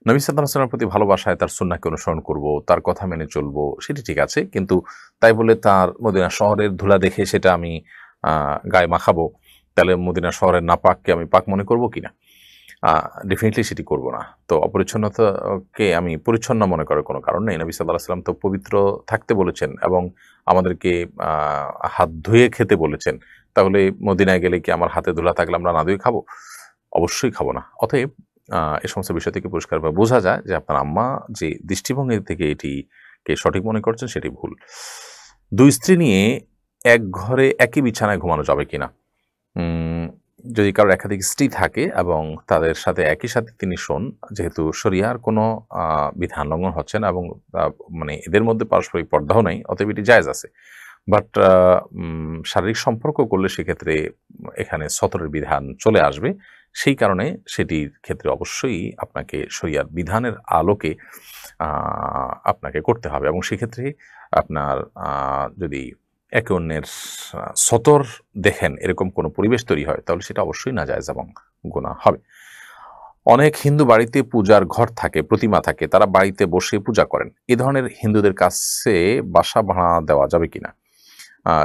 নবী সাল্লাল্লাহু আলাইহি ওয়াসাল্লামের প্রতি ভালোবাসায় তার সুন্নাহকে অনুসরণ করব, তার কথা মেনে চলবো, সেটি ঠিক আছে, কিন্তু তাই বলে তার মদিনা শহরের ধুলা দেখে সেটা আমি গায়ে মাখাবো, তাহলে মদিনা শহরের নাপাককে আমি পাক মনে করব কিনা? ডেফিনেটলি সেটি করব না। তো অপরিচ্ছন্নতাকে আমি পরিচ্ছন্ন মনে করার কোনো কারণ নেই। নবী সাল্লাল্লাহু আলাইহি ওয়াসাল্লাম তো পবিত্র থাকতে বলেছেন এবং আমাদেরকে হাত ধুয়ে খেতে বলেছেন। তাহলে মদিনায় গেলে কি আমার হাতে ধুলা থাকলে আমরা না ধুয়ে খাবো? অবশ্যই খাবো না। অতএব এই সমস্ত বিষয় থেকে পরিষ্কারভাবে বোঝা যায় যে আপনার আম্মা যে দৃষ্টিভঙ্গি থেকে এটিকে সঠিক মনে করছেন সেটি ভুল। 2 স্ত্রী নিয়ে এক ঘরে একই বিছানায় ঘুমানো যাবে কিনা? যদি কারোর একাধিক স্ত্রী থাকে এবং তাদের সাথে একই সাথে তিনি শোন, যেহেতু শরিয়ার কোনো বিধান লঙ্ঘন হচ্ছে না এবং মানে এদের মধ্যে পারস্পরিক পর্দাও নাই, অতএব এটি জায়েজ আছে। বাট শারীরিক সম্পর্ক করলে সেক্ষেত্রে এখানে সতরের বিধান চলে আসবে। সেই কারণে সেটির ক্ষেত্রে অবশ্যই আপনাকে শরিয়ার বিধানের আলোকে আপনাকে করতে হবে এবং সেক্ষেত্রে আপনার যদি একে অন্যের সতর দেখেন এরকম কোনো পরিবেশ তৈরি হয় তাহলে সেটা অবশ্যই নাজায়েজ এবং গুনাহ হবে। অনেক হিন্দু বাড়িতে পূজার ঘর থাকে, প্রতিমা থাকে, তারা বাড়িতে বসে পূজা করেন। এ ধরনের হিন্দুদের কাছে বাসা ভাড়া দেওয়া যাবে কিনা?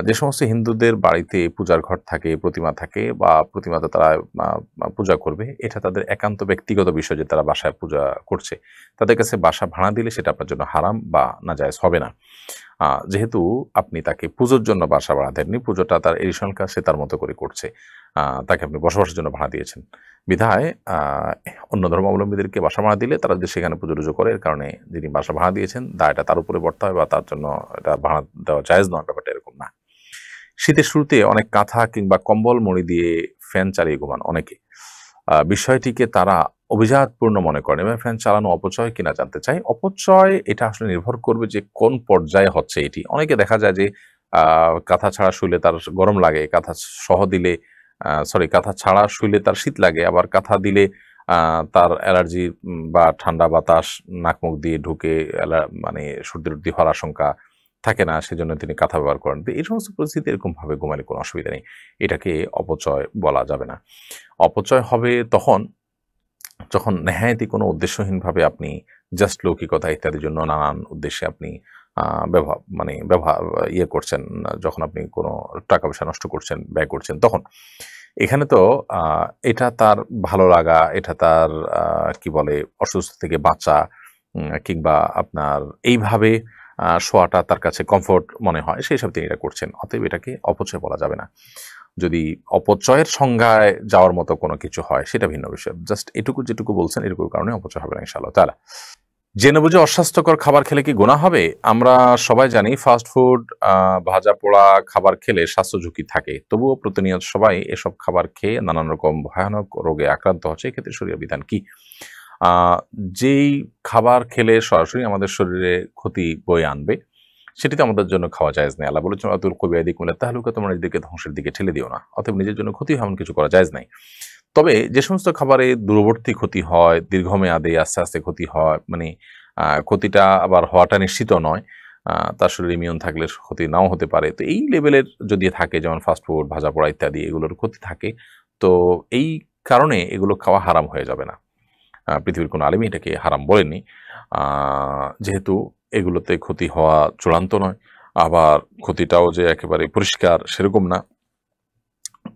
যে সমস্ত হিন্দুদের বাড়িতে পূজার ঘর থাকে, প্রতিমা থাকে বা প্রতিমাতে তারা পূজা করবে, এটা তাদের একান্ত ব্যক্তিগত বিষয় যে তারা বাসায় পূজা করছে। তাদের কাছে বাসা ভাড়া দিলে সেটা আপনার জন্য হারাম বা নাজায়েজ হবে না। যেহেতু আপনি তাকে পুজোর জন্য বাসা ভাড়া দেননি, পুজোটা তার এডিশনাল কাজ সে তার মতো করে করছে, তাকে আপনি বসবাসের জন্য ভাড়া দিয়েছেন। বিধায় অন্য ধর্মাবলম্বীদেরকে বাসা ভাড়া দিলে তারা যদি সেখানে পুজো টুজো করে, এর কারণে যিনি বাসা ভাড়া দিয়েছেন দায়টা তার উপরে বর্তা হয় বা তার জন্য এটা ভাড়া দেওয়া জায়েজ নয়, ব্যাপারটা এরকম না। শীতের শুরুতে অনেক কাঁথা কিংবা কম্বল মুড়ি দিয়ে ফ্যান চালিয়ে ঘুমান অনেকে। বিষয়টিকে তারা অভিজাতপূর্ণ মনে করেন এবং ফ্যান চালানো অপচয় কিনা জানতে চাই। অপচয় এটা আসলে নির্ভর করবে যে কোন পর্যায়ে হচ্ছে এটি। অনেকে দেখা যায় যে কাঁথা ছাড়া শুলে তার গরম লাগে, কাঁথা সহ দিলে কাঁথা ছাড়া শুলে তার শীত লাগে, আবার কাঁথা দিলে তার অ্যালার্জি বা ঠান্ডা বাতাস নাক মুখ দিয়ে ঢুকে মানে সর্দি হওয়ার আশঙ্কা থাকে না, সেজন্য তিনি কাঁথা ব্যবহার করেন। তো এই সমস্ত পরিস্থিতি এরকমভাবে ঘুমালে কোনো অসুবিধা নেই, এটাকে অপচয় বলা যাবে না। অপচয় হবে তখন যখন নেহায়েতি কোনো উদ্দেশ্যহীনভাবে আপনি জাস্ট লৌকিকতা ইত্যাদির জন্য নানান উদ্দেশ্যে আপনি ব্যবহার করছেন, যখন আপনি কোনো টাকা পয়সা নষ্ট করছেন, ব্যয় করছেন, তখন এখানে তো এটা তার ভালো লাগা, এটা তার কি বলে অসুস্থ থেকে বাঁচা কিংবা আপনার এইভাবে শোয়াটা তার কাছে কমফোর্ট মনে হয়, সেই সব তিনি এটা করছেন। অতএব এটাকে অপচয় বলা যাবে না। যদি অপচয়ের সংজ্ঞায় যাওয়ার মতো কোনো কিছু হয় সেটা ভিন্ন বিষয়। জাস্ট এটুকু যেটুকু বলছেন এটুকুর কারণে অপচয় হবে না ইনশাআল্লাহ তাআলা। জেনে বুঝে অস্বাস্থ্যকর খাবার খেলে কি গুনাহ হবে? আমরা সবাই জানি ফাস্ট ফুড, ভাজা পোড়া খাবার খেলে স্বাস্থ্য ঝুঁকি থাকে। তবুও প্রতিনিয়ত সবাই এসব খাবার খেয়ে নানান রকম ভয়ানক রোগে আক্রান্ত হচ্ছে। এক্ষেত্রে শরীয়ত বিধান কি? যেই খাবার খেলে সরাসরি আমাদের শরীরে ক্ষতি বয়ে আনবে সেটিতে আমাদের জন্য খাওয়া জায়েজ নেই। আল্লাহ বলেছেন আতুল কুবিয়াদিকুম লা তাহলুকা, তোমরা নিজেদেরকে ধ্বংসের দিকে ঠেলে দিও না। অতএব নিজের জন্য ক্ষতি এমন কিছু করা জায়েজ নাই। তবে যে সমস্ত খাবারে দূরবর্তী ক্ষতি হয়, দীর্ঘমেয়াদে আস্তে আস্তে ক্ষতি হয়, মানে ক্ষতিটা আবার হওয়াটা নিশ্চিত নয়, তার শরীরে ইমিউন থাকলে ক্ষতি নাও হতে পারে। তো এই লেভেলের যদি থাকে, যেমন ফাস্টফুড, ভাজা পোড়া ইত্যাদি, এগুলোর ক্ষতি থাকে, তো এই কারণে এগুলো খাওয়া হারাম হয়ে যাবে না। পৃথিবীর কোনো আলেমই এটাকে হারাম বলেননি, যেহেতু এগুলোতে ক্ষতি হওয়া চূড়ান্ত নয়, আবার ক্ষতিটাও যে একেবারে পরিষ্কার সেরকম না,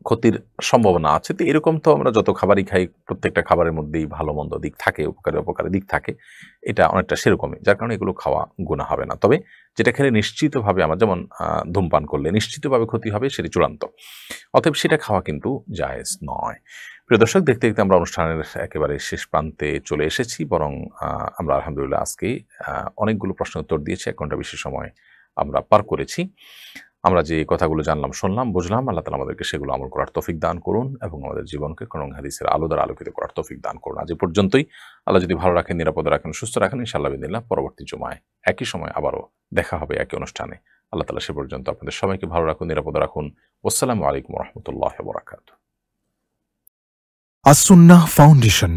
ক্ষতির সম্ভাবনা আছে। তো এরকম তো আমরা যত খাবারই খাই, প্রত্যেকটা খাবারের মধ্যেই ভালো মন্দ দিক থাকে, উপকারী অপকারী দিক থাকে, এটা অনেকটা সেরকমই, যার কারণে এগুলো খাওয়া গুনাহ হবে না। তবে যেটা খেলে নিশ্চিতভাবে, আমার যেমন ধূমপান করলে নিশ্চিতভাবে ক্ষতি হবে, সেটি চূড়ান্ত, অতএব সেটা খাওয়া কিন্তু জায়েজ নয়। প্রিয় দর্শক, দেখতে দেখতে আমরা অনুষ্ঠানের একেবারে শেষ প্রান্তে চলে এসেছি, বরং আমরা আলহামদুলিল্লাহ আজকে অনেকগুলো প্রশ্ন উত্তর দিয়েছি, 1 ঘন্টা বেশি সময় আমরা পার করেছি। আমরা যে কথাগুলো জানলাম, শুনলাম, বুঝলাম, আল্লাহ তাআলা আমাদেরকে সেগুলো আমল করার তৌফিক দান করুন এবং আমাদের জীবনকে কোরআন হাদিসের আলো দ্বারা আলোকিত করার তৌফিক দান করুন। আজ পর্যন্তই। আল্লাহ যদি ভালো রাখেন, নিরাপদে রাখেন, সুস্থ রাখেন, ইনশাআল্লাহ বিদিনিল্লাহ পরবর্তী জুমায় একই সময় আবারও দেখা হবে একই অনুষ্ঠানে। আল্লাহ তাআলা সে পর্যন্ত আপনাদের সবাইকে ভালো রাখুন, নিরাপদে রাখুন। আসসালামু আলাইকুম ওয়া রাহমাতুল্লাহি ওয়া বারাকাতুহু। আস-সুন্নাহ ফাউন্ডেশন।